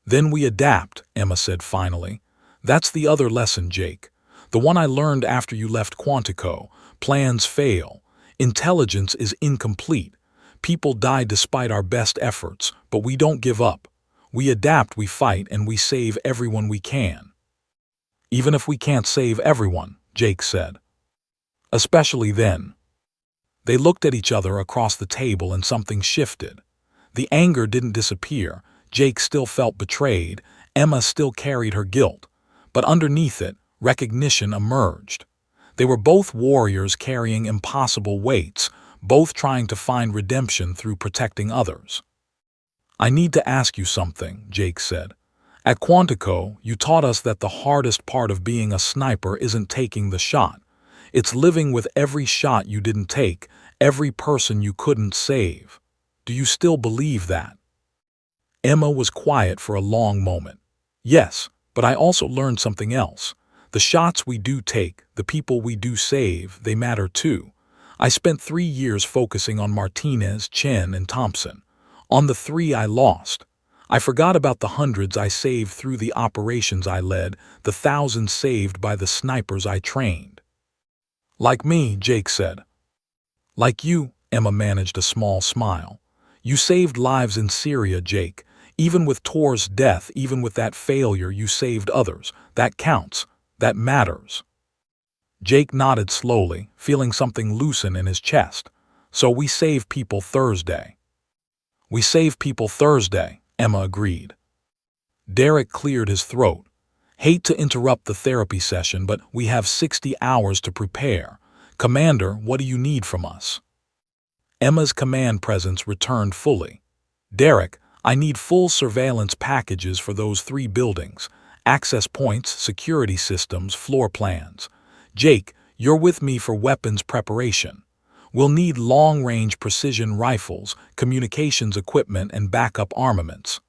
Then we adapt, Emma said finally. That's the other lesson, Jake. The one I learned after you left Quantico. Plans fail. Intelligence is incomplete. People die despite our best efforts, but we don't give up. We adapt, we fight, and we save everyone we can. Even if we can't save everyone, Jake said. Especially then. They looked at each other across the table and something shifted. The anger didn't disappear. Jake still felt betrayed. Emma still carried her guilt. But underneath it, recognition emerged. They were both warriors carrying impossible weights, both trying to find redemption through protecting others. I need to ask you something, Jake said. At Quantico, you taught us that the hardest part of being a sniper isn't taking the shot. It's living with every shot you didn't take, every person you couldn't save. Do you still believe that? Emma was quiet for a long moment. Yes, but I also learned something else. The shots we do take, the people we do save, they matter too. I spent 3 years focusing on Martinez, Chen, and Thompson. On the 3 I lost. I forgot about the hundreds I saved through the operations I led, the thousands saved by the snipers I trained. Like me, Jake said. Like you, Emma managed a small smile. You saved lives in Syria, Jake. Even with Tor's death, even with that failure, you saved others. That counts. That matters. Jake nodded slowly, feeling something loosen in his chest. So we save people Thursday. We save people Thursday, Emma agreed. Derek cleared his throat. Hate to interrupt the therapy session, but we have 60 hours to prepare. Commander, what do you need from us? Emma's command presence returned fully. Derek, I need full surveillance packages for those 3 buildings. Access points, security systems, floor plans. Jake, you're with me for weapons preparation. We'll need long-range precision rifles, communications equipment, and backup armaments.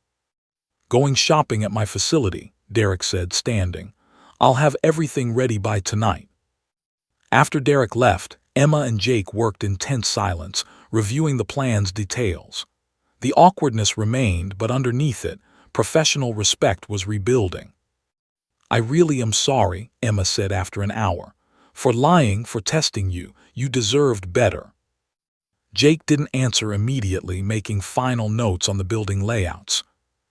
Going shopping at my facility, Derek said, standing. I'll have everything ready by tonight. After Derek left, Emma and Jake worked in tense silence, reviewing the plan's details. The awkwardness remained, but underneath it, professional respect was rebuilding. I really am sorry, Emma said after an hour. For lying, for testing you, you deserved better. Jake didn't answer immediately, making final notes on the building layouts.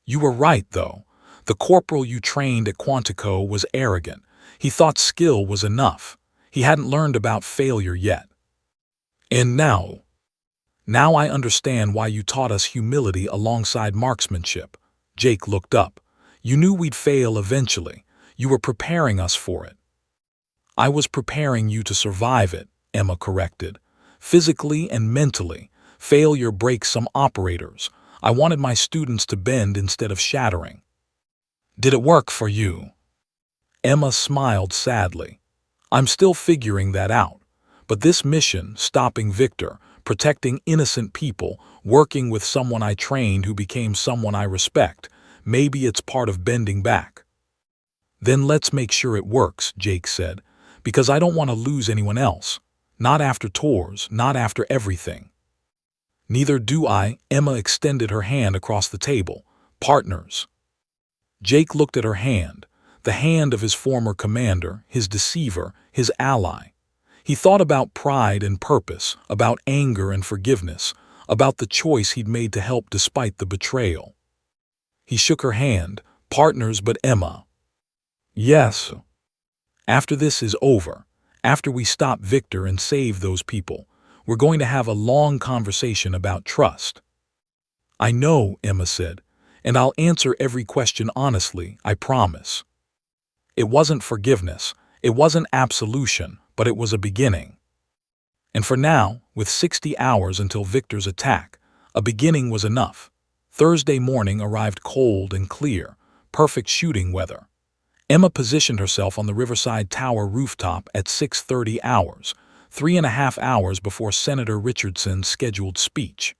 You were right, though. The corporal you trained at Quantico was arrogant. He thought skill was enough. He hadn't learned about failure yet. And now I understand why you taught us humility alongside marksmanship. Jake looked up. You knew we'd fail eventually. You were preparing us for it. I was preparing you to survive it, Emma corrected. Physically and mentally, failure breaks some operators. I wanted my students to bend instead of shattering. Did it work for you? Emma smiled sadly. I'm still figuring that out. But this mission, stopping Victor, protecting innocent people, working with someone I trained who became someone I respect. Maybe it's part of bending back." "Then let's make sure it works," Jake said, "because I don't want to lose anyone else. Not after tours, not after everything." "Neither do I." Emma extended her hand across the table. "Partners." Jake looked at her hand, the hand of his former commander, his deceiver, his ally. He thought about pride and purpose, about anger and forgiveness, about the choice he'd made to help despite the betrayal. He shook her hand. "Partners, but Emma." "Yes. After this is over, after we stop Victor and save those people, we're going to have a long conversation about trust." "I know," Emma said, "and I'll answer every question honestly, I promise." It wasn't forgiveness, it wasn't absolution, but it was a beginning. And for now, with 60 hours until Victor's attack, a beginning was enough. Thursday morning arrived cold and clear, perfect shooting weather. Emma positioned herself on the Riverside Tower rooftop at 6:30 hours, 3.5 hours before Senator Richardson's scheduled speech.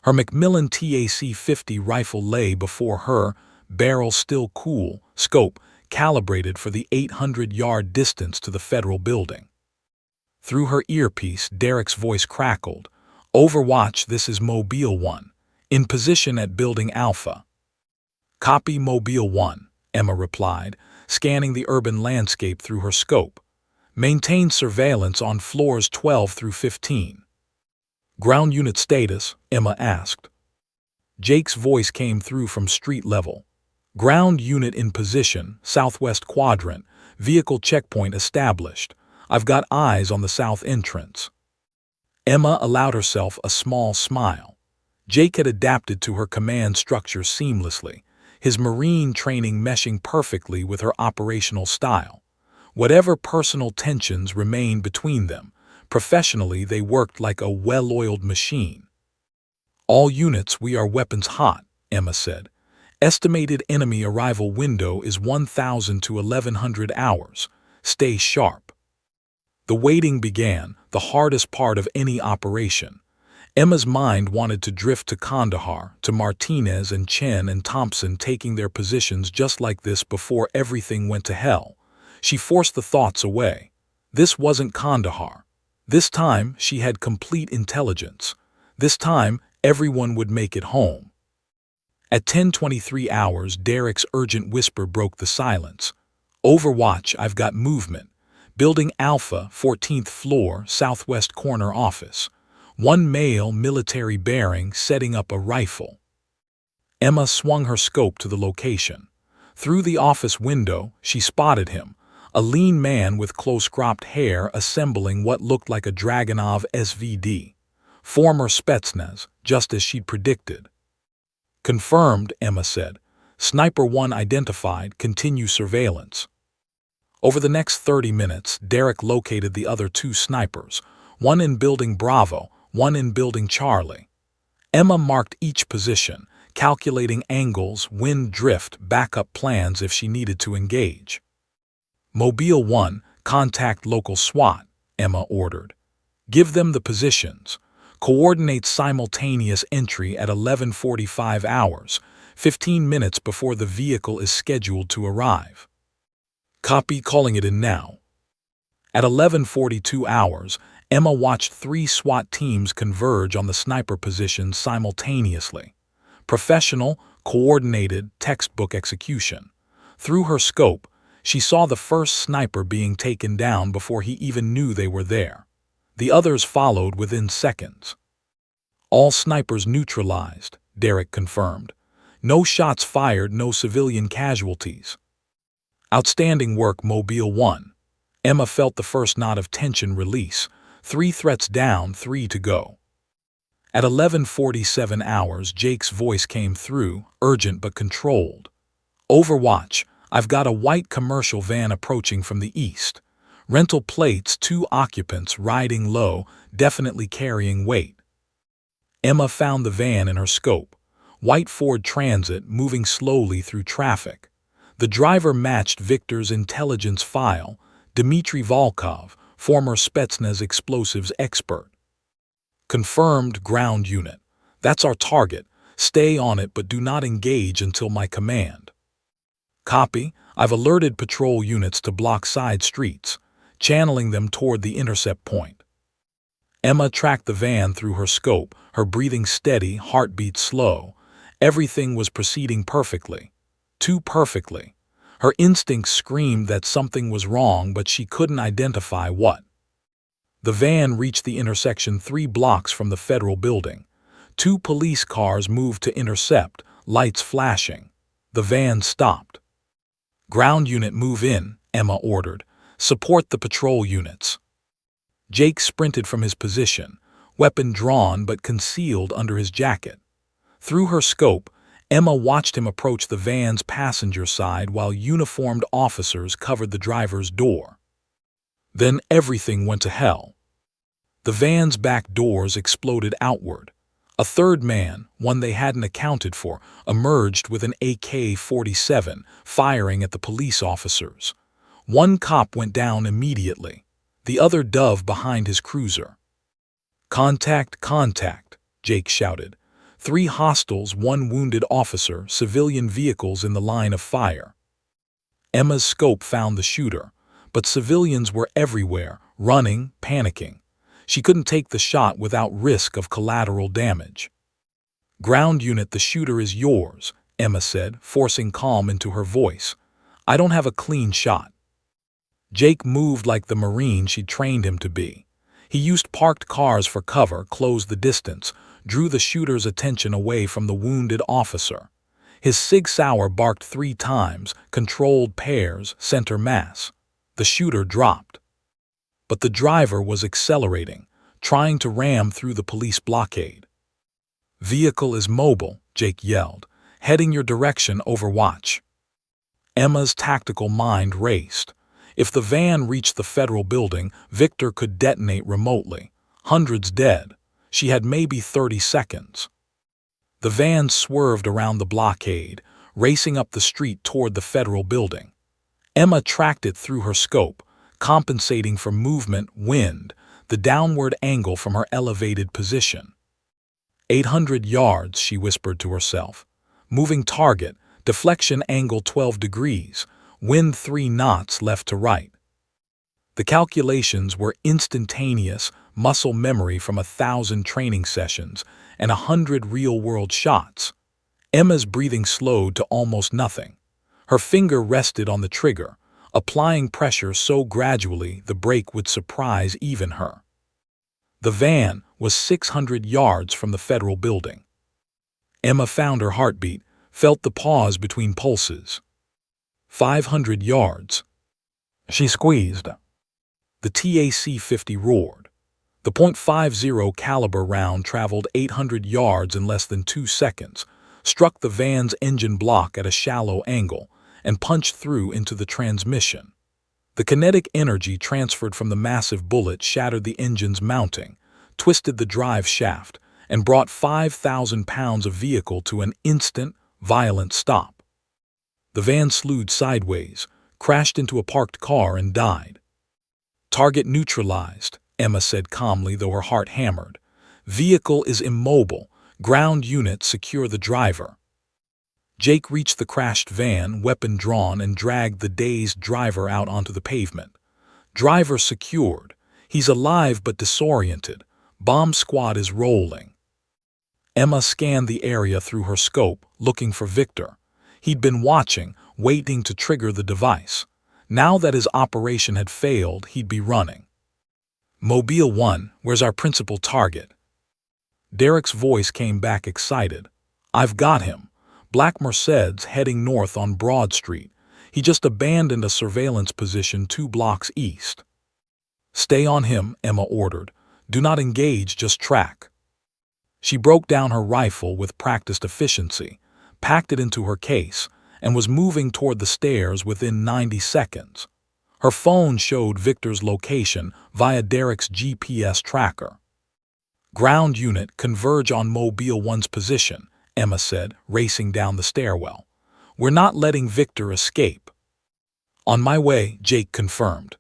Her Macmillan TAC-50 rifle lay before her, barrel still cool, scope calibrated for the 800-yard distance to the federal building. Through her earpiece, Derek's voice crackled. "Overwatch, this is Mobile 1. In position at Building Alpha." "Copy, Mobile 1," Emma replied, scanning the urban landscape through her scope. "Maintain surveillance on floors 12 through 15. "Ground unit status?" Emma asked. Jake's voice came through from street level. "Ground unit in position, southwest quadrant, vehicle checkpoint established. I've got eyes on the south entrance." Emma allowed herself a small smile. Jake had adapted to her command structure seamlessly, his Marine training meshing perfectly with her operational style. Whatever personal tensions remained between them, professionally they worked like a well-oiled machine. "All units, we are weapons hot," Emma said. "Estimated enemy arrival window is 1,000 to 1,100 hours. Stay sharp." The waiting began, the hardest part of any operation. Emma's mind wanted to drift to Kandahar, to Martinez and Chen and Thompson taking their positions just like this before everything went to hell. She forced the thoughts away. This wasn't Kandahar. This time she had complete intelligence. This time everyone would make it home. At 10:23 hours, Derek's urgent whisper broke the silence. "Overwatch, I've got movement. Building Alpha, 14th floor, southwest corner office. One male military bearing setting up a rifle." Emma swung her scope to the location. Through the office window, she spotted him, a lean man with close-cropped hair assembling what looked like a Dragunov SVD. Former Spetsnaz, just as she'd predicted. "Confirmed," Emma said. "Sniper 1 identified, continue surveillance." Over the next 30 minutes, Derek located the other 2 snipers, one in Building Bravo, one in Building Charlie. Emma marked each position, calculating angles, wind drift, backup plans if she needed to engage. "Mobile 1, contact local SWAT," Emma ordered. "Give them the positions. Coordinate simultaneous entry at 11:45 hours, 15 minutes before the vehicle is scheduled to arrive." "Copy, calling it in now." At 11:42 hours, Emma watched 3 SWAT teams converge on the sniper positions simultaneously. Professional, coordinated, textbook execution. Through her scope, she saw the first sniper being taken down before he even knew they were there. The others followed within seconds. "All snipers neutralized," Derek confirmed. "No shots fired, no civilian casualties." "Outstanding work, Mobile 1. Emma felt the first knot of tension release. 3 threats down, 3 to go. At 11:47 hours, Jake's voice came through, urgent but controlled. "Overwatch, I've got a white commercial van approaching from the east. Rental plates, 2 occupants, riding low, definitely carrying weight." Emma found the van in her scope. White Ford Transit moving slowly through traffic. The driver matched Victor's intelligence file, Dmitry Volkov, former Spetsnaz explosives expert. Confirmed, ground unit. That's our target. Stay on it but do not engage until my command. Copy. I've alerted patrol units to block side streets, channeling them toward the intercept point. Emma tracked the van through her scope, her breathing steady, heartbeat slow. Everything was proceeding perfectly. Too perfectly. Her instincts screamed that something was wrong, but she couldn't identify what. The van reached the intersection 3 blocks from the federal building. 2 police cars moved to intercept, lights flashing. The van stopped. Ground unit move in, Emma ordered. Support the patrol units. Jake sprinted from his position, weapon drawn but concealed under his jacket. Through her scope, Emma watched him approach the van's passenger side while uniformed officers covered the driver's door. Then everything went to hell. The van's back doors exploded outward. A third man, one they hadn't accounted for, emerged with an AK-47, firing at the police officers. One cop went down immediately. The other dove behind his cruiser. Contact, contact, Jake shouted. 3 hostiles, 1 wounded officer, civilian vehicles in the line of fire. Emma's scope found the shooter, but civilians were everywhere, running, panicking. She couldn't take the shot without risk of collateral damage. Ground unit, the shooter is yours, Emma said, forcing calm into her voice. I don't have a clean shot. Jake moved like the Marine she'd trained him to be. He used parked cars for cover, closed the distance, drew the shooter's attention away from the wounded officer. His Sig Sauer barked 3 times, controlled pairs, center mass. The shooter dropped. But the driver was accelerating, trying to ram through the police blockade. Vehicle is mobile, Jake yelled, heading your direction, overwatch. Emma's tactical mind raced. If the van reached the federal building, Victor could detonate remotely. Hundreds dead. She had maybe 30 seconds. The van swerved around the blockade, racing up the street toward the federal building. Emma tracked it through her scope, compensating for movement, wind, the downward angle from her elevated position. 800 yards, she whispered to herself. Moving target, deflection angle 12 degrees, wind 3 knots left to right. The calculations were instantaneous, muscle memory from 1,000 training sessions and 100 real-world shots. Emma's breathing slowed to almost nothing. Her finger rested on the trigger, applying pressure so gradually the brake would surprise even her. The van was 600 yards from the federal building. Emma found her heartbeat, felt the pause between pulses. 500 yards. She squeezed. The TAC-50 roared. The .50 caliber round traveled 800 yards in less than 2 seconds, struck the van's engine block at a shallow angle, and punched through into the transmission. The kinetic energy transferred from the massive bullet shattered the engine's mounting, twisted the drive shaft, and brought 5,000 pounds of vehicle to an instant, violent stop. The van slewed sideways, crashed into a parked car, and died. Target neutralized, Emma said calmly, though her heart hammered. Vehicle is immobile. Ground unit secure the driver. Jake reached the crashed van, weapon drawn, and dragged the dazed driver out onto the pavement. Driver secured. He's alive but disoriented. Bomb squad is rolling. Emma scanned the area through her scope, looking for Victor. He'd been watching, waiting to trigger the device. Now that his operation had failed, he'd be running. Mobile 1, where's our principal target? Derek's voice came back excited. I've got him. Black Mercedes heading north on Broad Street. He just abandoned a surveillance position 2 blocks east. Stay on him, Emma ordered. Do not engage, just track. She broke down her rifle with practiced efficiency, packed it into her case, and was moving toward the stairs within 90 seconds. Her phone showed Victor's location via Derek's GPS tracker. Ground unit, converge on Mobile 1's position, Emma said, racing down the stairwell. We're not letting Victor escape. On my way, Jake confirmed.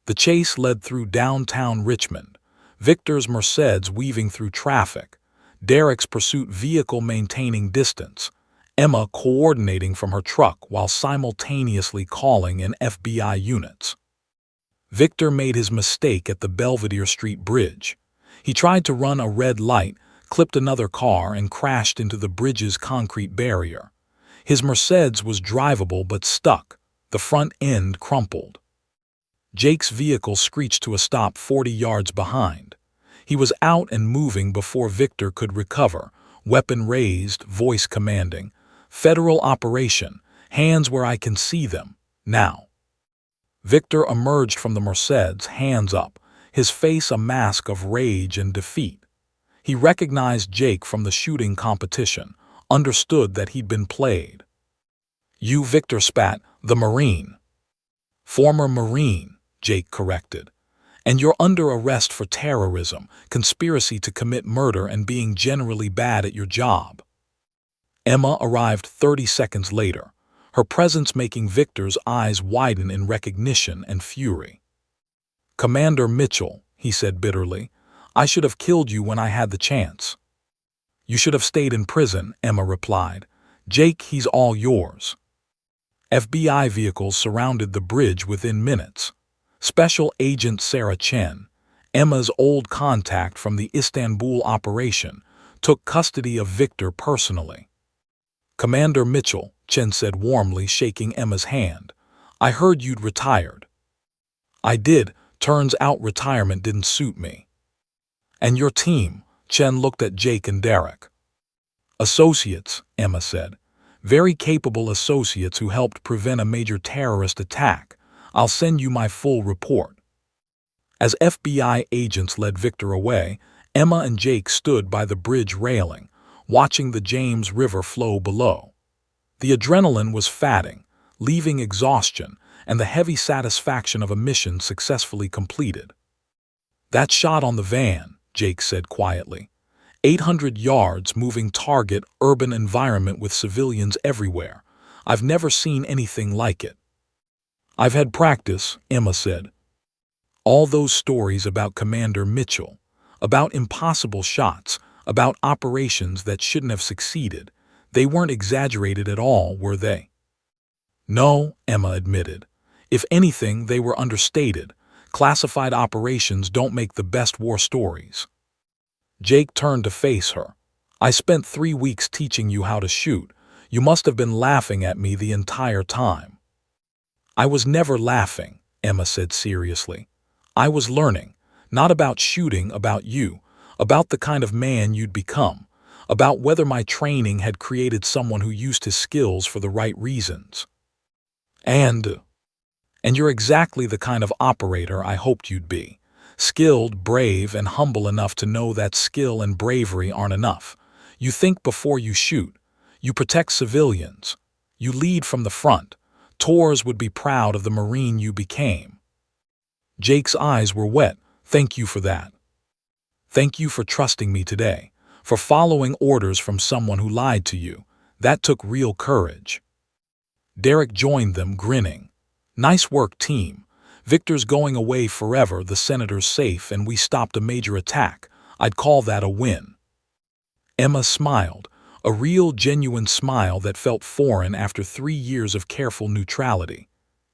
The chase led through downtown Richmond. Victor's Mercedes weaving through traffic, Derek's pursuit vehicle maintaining distance, Emma coordinating from her truck while simultaneously calling in FBI units. Victor made his mistake at the Belvedere Street Bridge. He tried to run a red light, clipped another car, and crashed into the bridge's concrete barrier. His Mercedes was drivable but stuck, the front end crumpled. Jake's vehicle screeched to a stop 40 yards behind. He was out and moving before Victor could recover, weapon raised, voice commanding. "Federal operation, hands where I can see them, now." Victor emerged from the Mercedes, hands up, his face a mask of rage and defeat. He recognized Jake from the shooting competition, understood that he'd been played. "You," Victor spat, "the Marine." "Former Marine," Jake corrected. "And you're under arrest for terrorism, conspiracy to commit murder, and being generally bad at your job." Emma arrived 30 seconds later, her presence making Victor's eyes widen in recognition and fury. "Commander Mitchell," he said bitterly, "I should have killed you when I had the chance." "You should have stayed in prison," Emma replied. "Jake, he's all yours." FBI vehicles surrounded the bridge within minutes. Special Agent Sarah Chen, Emma's old contact from the Istanbul operation, took custody of Victor personally. "Commander Mitchell," Chen said warmly, shaking Emma's hand, "I heard you'd retired." "I did. Turns out retirement didn't suit me." "And your team?" Chen looked at Jake and Derek. "Associates," Emma said. "Very capable associates who helped prevent a major terrorist attack. I'll send you my full report." As FBI agents led Victor away, Emma and Jake stood by the bridge railing, watching the James River flow below. The adrenaline was fatting, leaving exhaustion and the heavy satisfaction of a mission successfully completed. "That shot on the van," Jake said quietly. 800 yards, moving target, urban environment with civilians everywhere. I've never seen anything like it." "I've had practice," Emma said. All those stories about Commander Mitchell, about impossible shots, about operations that shouldn't have succeeded, they weren't exaggerated at all, were they? "No," Emma admitted. "If anything, they were understated. Classified operations don't make the best war stories." Jake turned to face her. "I spent 3 weeks teaching you how to shoot. You must have been laughing at me the entire time." "I was never laughing," Emma said seriously. "I was learning, not about shooting, about you, about the kind of man you'd become, about whether my training had created someone who used his skills for the right reasons. And you're exactly the kind of operator I hoped you'd be. Skilled, brave, and humble enough to know that skill and bravery aren't enough. You think before you shoot. You protect civilians. You lead from the front. Tours would be proud of the Marine you became." Jake's eyes were wet. "Thank you for that. Thank you for trusting me today, for following orders from someone who lied to you. That took real courage." Derek joined them, grinning. "Nice work, team. Victor's going away forever, the senator's safe, and we stopped a major attack. I'd call that a win." Emma smiled, a real, genuine smile that felt foreign after 3 years of careful neutrality.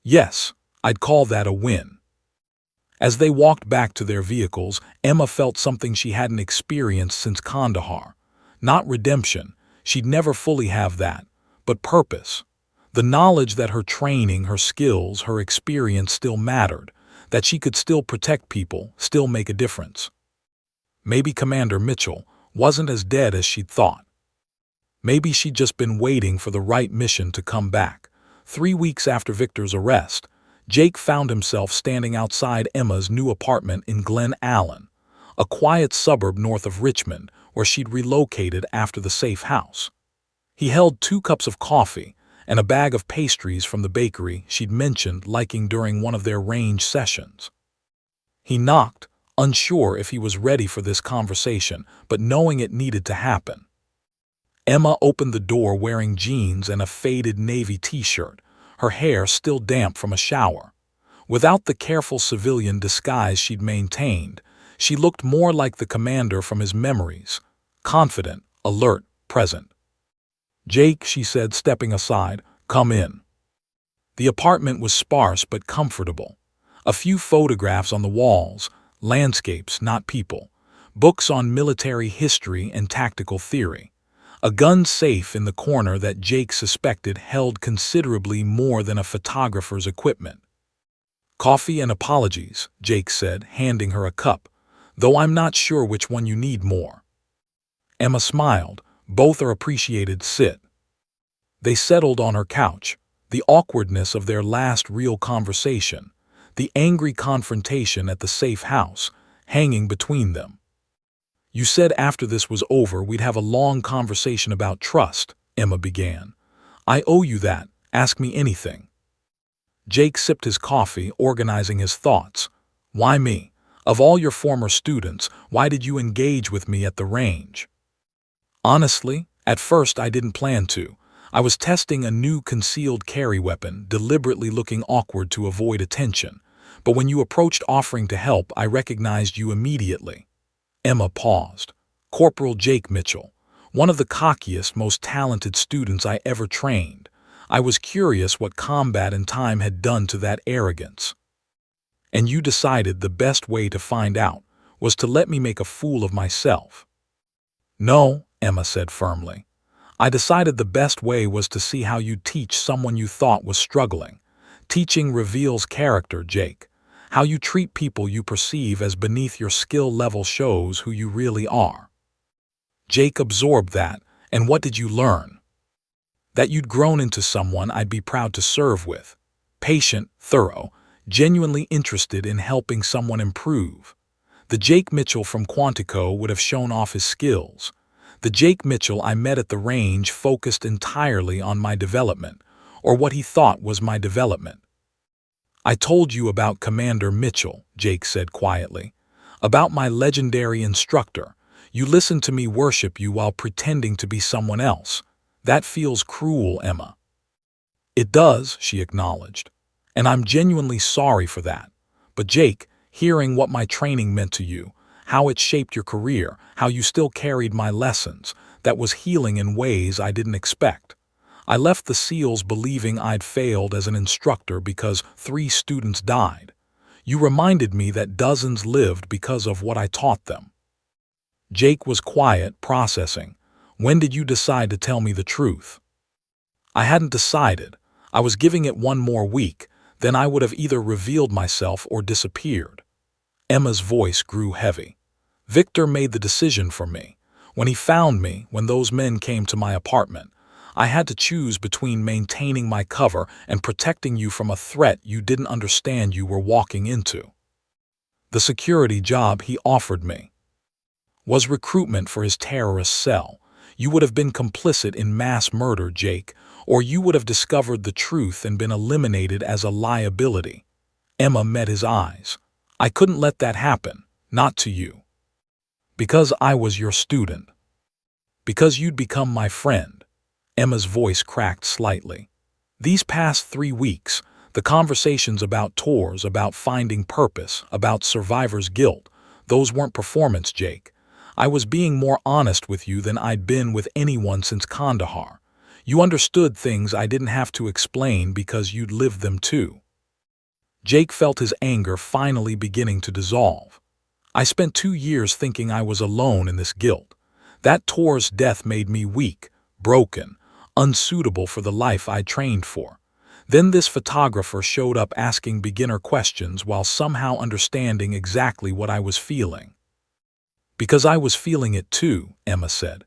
"Yes, I'd call that a win." As they walked back to their vehicles, Emma felt something she hadn't experienced since Kandahar. Not redemption, she'd never fully have that, but purpose. The knowledge that her training, her skills, her experience still mattered, that she could still protect people, still make a difference. Maybe Commander Mitchell wasn't as dead as she'd thought. Maybe she'd just been waiting for the right mission to come back. 3 weeks after Victor's arrest, Jake found himself standing outside Emma's new apartment in Glen Allen, a quiet suburb north of Richmond where she'd relocated after the safe house. He held 2 cups of coffee and a bag of pastries from the bakery she'd mentioned liking during one of their range sessions. He knocked, unsure if he was ready for this conversation, but knowing it needed to happen. Emma opened the door wearing jeans and a faded navy t-shirt, her hair still damp from a shower. Without the careful civilian disguise she'd maintained, She looked more like the commander from his memories, confident, alert, present. "Jake," she said, stepping aside, "come in." The apartment was sparse but comfortable. A few photographs on the walls, landscapes, not people, books on military history and tactical theory. A gun safe in the corner that Jake suspected held considerably more than a photographer's equipment. "Coffee and apologies," Jake said, handing her a cup, "though I'm not sure which one you need more." Emma smiled. "Both are appreciated. Sit." They settled on her couch, the awkwardness of their last real conversation, the angry confrontation at the safe house, hanging between them. "You said after this was over we'd have a long conversation about trust," Emma began. "I owe you that. Ask me anything." Jake sipped his coffee, organizing his thoughts. "Why me? Of all your former students, why did you engage with me at the range?" "Honestly, at first I didn't plan to. I was testing a new concealed carry weapon, deliberately looking awkward to avoid attention. But when you approached offering to help, I recognized you immediately." Emma paused. "Corporal Jake Mitchell, one of the cockiest, most talented students I ever trained. I was curious what combat and time had done to that arrogance. And you decided the best way to find out was to let me make a fool of myself." "No," Emma said firmly. "I decided the best way was to see how you'd teach someone you thought was struggling. Teaching reveals character, Jake. How you treat people you perceive as beneath your skill level shows who you really are." Jake absorbed that, and what did you learn? That you'd grown into someone I'd be proud to serve with. Patient, thorough, genuinely interested in helping someone improve. The Jake Mitchell from Quantico would have shown off his skills. The Jake Mitchell I met at the range focused entirely on my development, or what he thought was my development. "I told you about Commander Mitchell," Jake said quietly. "About my legendary instructor. You listened to me worship you while pretending to be someone else. That feels cruel, Emma." "It does," she acknowledged. "And I'm genuinely sorry for that. But Jake, hearing what my training meant to you, how it shaped your career, how you still carried my lessons, that was healing in ways I didn't expect. I left the SEALs believing I'd failed as an instructor because 3 students died. You reminded me that dozens lived because of what I taught them." Jake was quiet, processing. "When did you decide to tell me the truth?" "I hadn't decided. I was giving it one more week, then I would have either revealed myself or disappeared." Emma's voice grew heavy. "Victor made the decision for me. When he found me, when those men came to my apartment, I had to choose between maintaining my cover and protecting you from a threat you didn't understand you were walking into. The security job he offered me was recruitment for his terrorist cell. You would have been complicit in mass murder, Jake, or you would have discovered the truth and been eliminated as a liability." Emma met his eyes. "I couldn't let that happen, not to you. Because I was your student. Because you'd become my friend." Emma's voice cracked slightly. "These past 3 weeks, the conversations about tours, about finding purpose, about survivor's guilt, those weren't performance, Jake. I was being more honest with you than I'd been with anyone since Kandahar. You understood things I didn't have to explain because you'd lived them too." Jake felt his anger finally beginning to dissolve. "I spent 2 years thinking I was alone in this guilt. That tour's death made me weak, broken, unsuitable for the life I trained for. Then this photographer showed up asking beginner questions while somehow understanding exactly what I was feeling." "Because I was feeling it too," Emma said.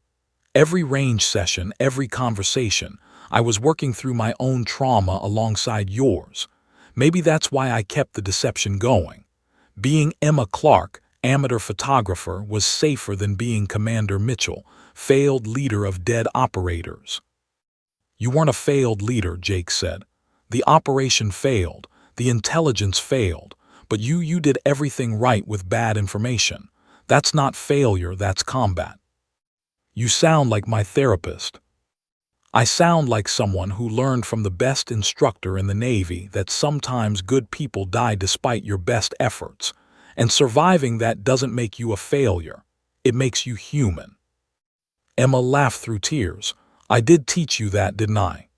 "Every range session, every conversation, I was working through my own trauma alongside yours. Maybe that's why I kept the deception going. Being Emma Clark, amateur photographer, was safer than being Commander Mitchell, failed leader of dead operators." "You weren't a failed leader," Jake said. "The operation failed, the intelligence failed, but you did everything right with bad information. That's not failure, that's combat." "You sound like my therapist." "I sound like someone who learned from the best instructor in the Navy that sometimes good people die despite your best efforts. And surviving that doesn't make you a failure. It makes you human. Emma laughed through tears. I did teach you that, didn't I?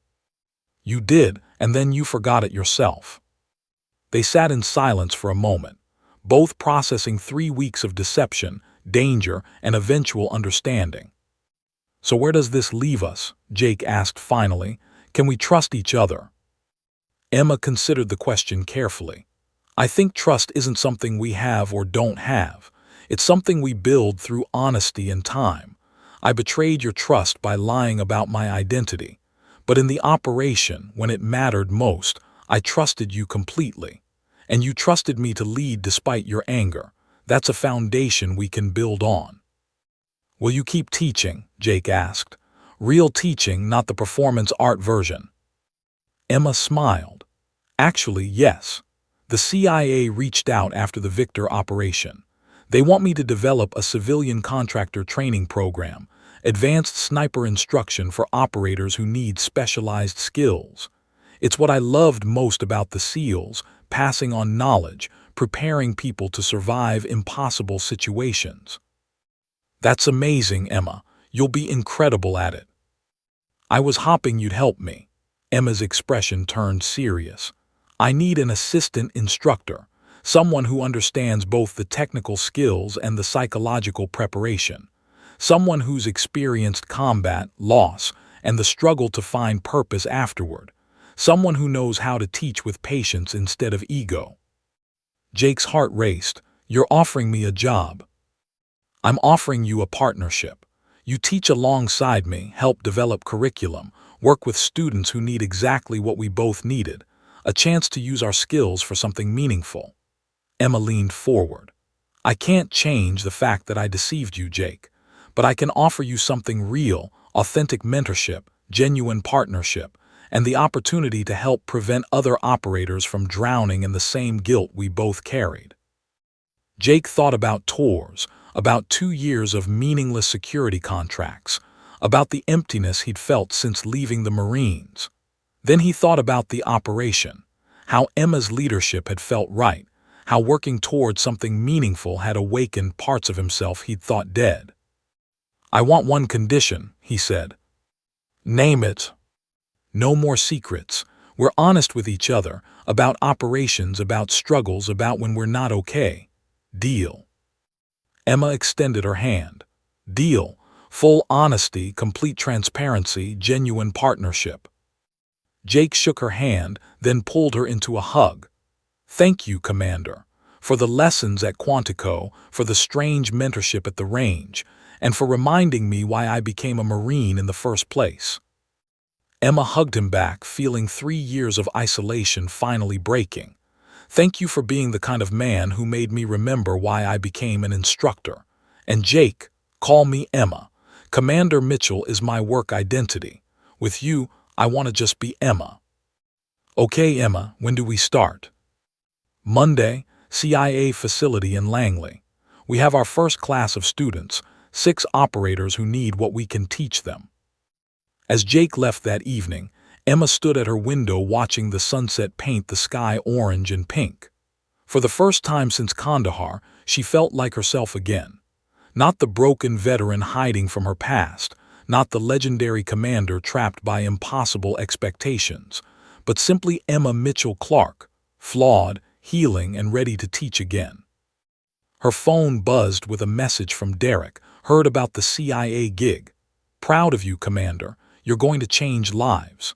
You did, and then you forgot it yourself. They sat in silence for a moment, both processing 3 weeks of deception, danger, and eventual understanding. So where does this leave us? Jake asked finally. Can we trust each other? Emma considered the question carefully. I think trust isn't something we have or don't have. It's something we build through honesty and time. I betrayed your trust by lying about my identity. But in the operation, when it mattered most, I trusted you completely. And you trusted me to lead despite your anger. That's a foundation we can build on. Will you keep teaching? Jake asked. Real teaching, not the performance art version. Emma smiled. Actually, yes. The CIA reached out after the Victor operation. They want me to develop a civilian contractor training program, advanced sniper instruction for operators who need specialized skills. It's what I loved most about the SEALs, passing on knowledge, preparing people to survive impossible situations. That's amazing, Emma. You'll be incredible at it. I was hoping you'd help me. Emma's expression turned serious. I need an assistant instructor, someone who understands both the technical skills and the psychological preparation, someone who's experienced combat, loss, and the struggle to find purpose afterward, someone who knows how to teach with patience instead of ego. Jake's heart raced. You're offering me a job. I'm offering you a partnership. You teach alongside me, help develop curriculum, work with students who need exactly what we both needed, a chance to use our skills for something meaningful. Emma leaned forward. I can't change the fact that I deceived you, Jake, but I can offer you something real, authentic mentorship, genuine partnership, and the opportunity to help prevent other operators from drowning in the same guilt we both carried. Jake thought about tours, about 2 years of meaningless security contracts, about the emptiness he'd felt since leaving the Marines. Then he thought about the operation, how Emma's leadership had felt right, how working towards something meaningful had awakened parts of himself he'd thought dead. I want one condition, he said. Name it. No more secrets. We're honest with each other, about operations, about struggles, about when we're not okay. Deal. Emma extended her hand. Deal. Full honesty, complete transparency, genuine partnership. Jake shook her hand, then pulled her into a hug. Thank you, Commander, for the lessons at Quantico, for the strange mentorship at the range, and for reminding me why I became a Marine in the first place. Emma hugged him back, feeling 3 years of isolation finally breaking. Thank you for being the kind of man who made me remember why I became an instructor. And Jake, call me Emma. Commander Mitchell is my work identity. With you, I want to just be Emma. Okay, Emma, when do we start? Monday, CIA facility in Langley. We have our first class of students, 6 operators who need what we can teach them. As Jake left that evening, Emma stood at her window watching the sunset paint the sky orange and pink. For the first time since Kandahar, she felt like herself again. Not the broken veteran hiding from her past, not the legendary commander trapped by impossible expectations, but simply Emma Mitchell Clark, flawed, healing, and ready to teach again. Her phone buzzed with a message from Derek, heard about the CIA gig. Proud of you, Commander. You're going to change lives.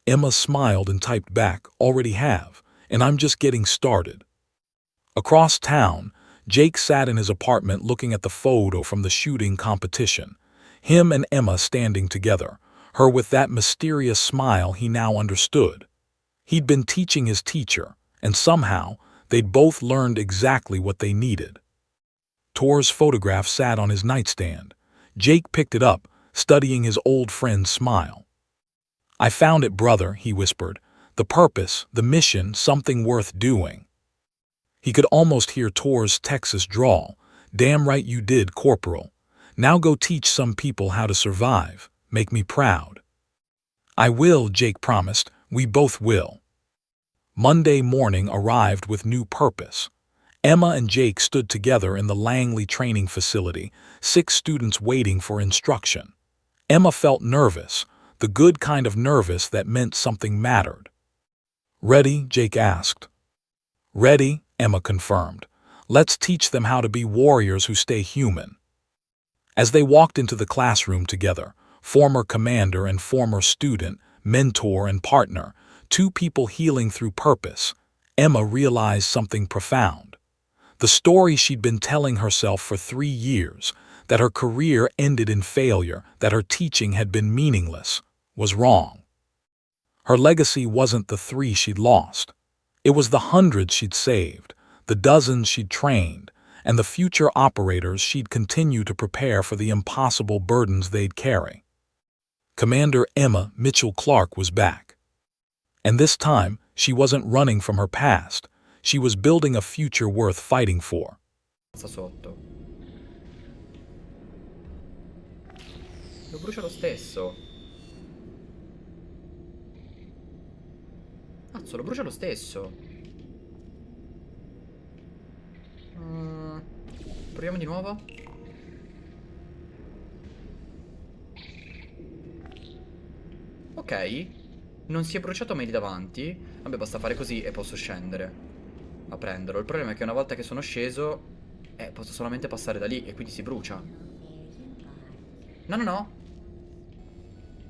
Emma smiled and typed back, already have, and I'm just getting started. Across town, Jake sat in his apartment looking at the photo from the shooting competition. Him and Emma standing together, her with that mysterious smile he now understood. He'd been teaching his teacher, and somehow, they'd both learned exactly what they needed. Tor's photograph sat on his nightstand. Jake picked it up, studying his old friend's smile. I found it, brother, he whispered. The purpose, the mission, something worth doing. He could almost hear Tor's Texas drawl. Damn right you did, Corporal. Now go teach some people how to survive. Make me proud. I will, Jake promised. We both will. Monday morning arrived with new purpose. Emma and Jake stood together in the Langley training facility, 6 students waiting for instruction. Emma felt nervous, the good kind of nervous that meant something mattered. "Ready?" Jake asked. "Ready," Emma confirmed. "Let's teach them how to be warriors who stay human." As they walked into the classroom together, former commander and former student, mentor and partner, 2 people healing through purpose, Emma realized something profound. The story she'd been telling herself for 3 years, that her career ended in failure, that her teaching had been meaningless, was wrong. Her legacy wasn't the 3 she'd lost. It was the hundreds she'd saved, the dozens she'd trained, and the future operators she'd continue to prepare for the impossible burdens they'd carry. Commander Emma Mitchell Clark was back. And this time, she wasn't running from her past. She was building a future worth fighting for. Sotto. Lo brucia lo stesso. Cazzo, lo brucia lo stesso. Proviamo di nuovo. Ok. Non si è bruciato mai lì davanti. Vabbè, basta fare così e posso scendere a prenderlo. Il problema è che una volta che sono sceso, posso solamente passare da lì e quindi si brucia. No, no, no.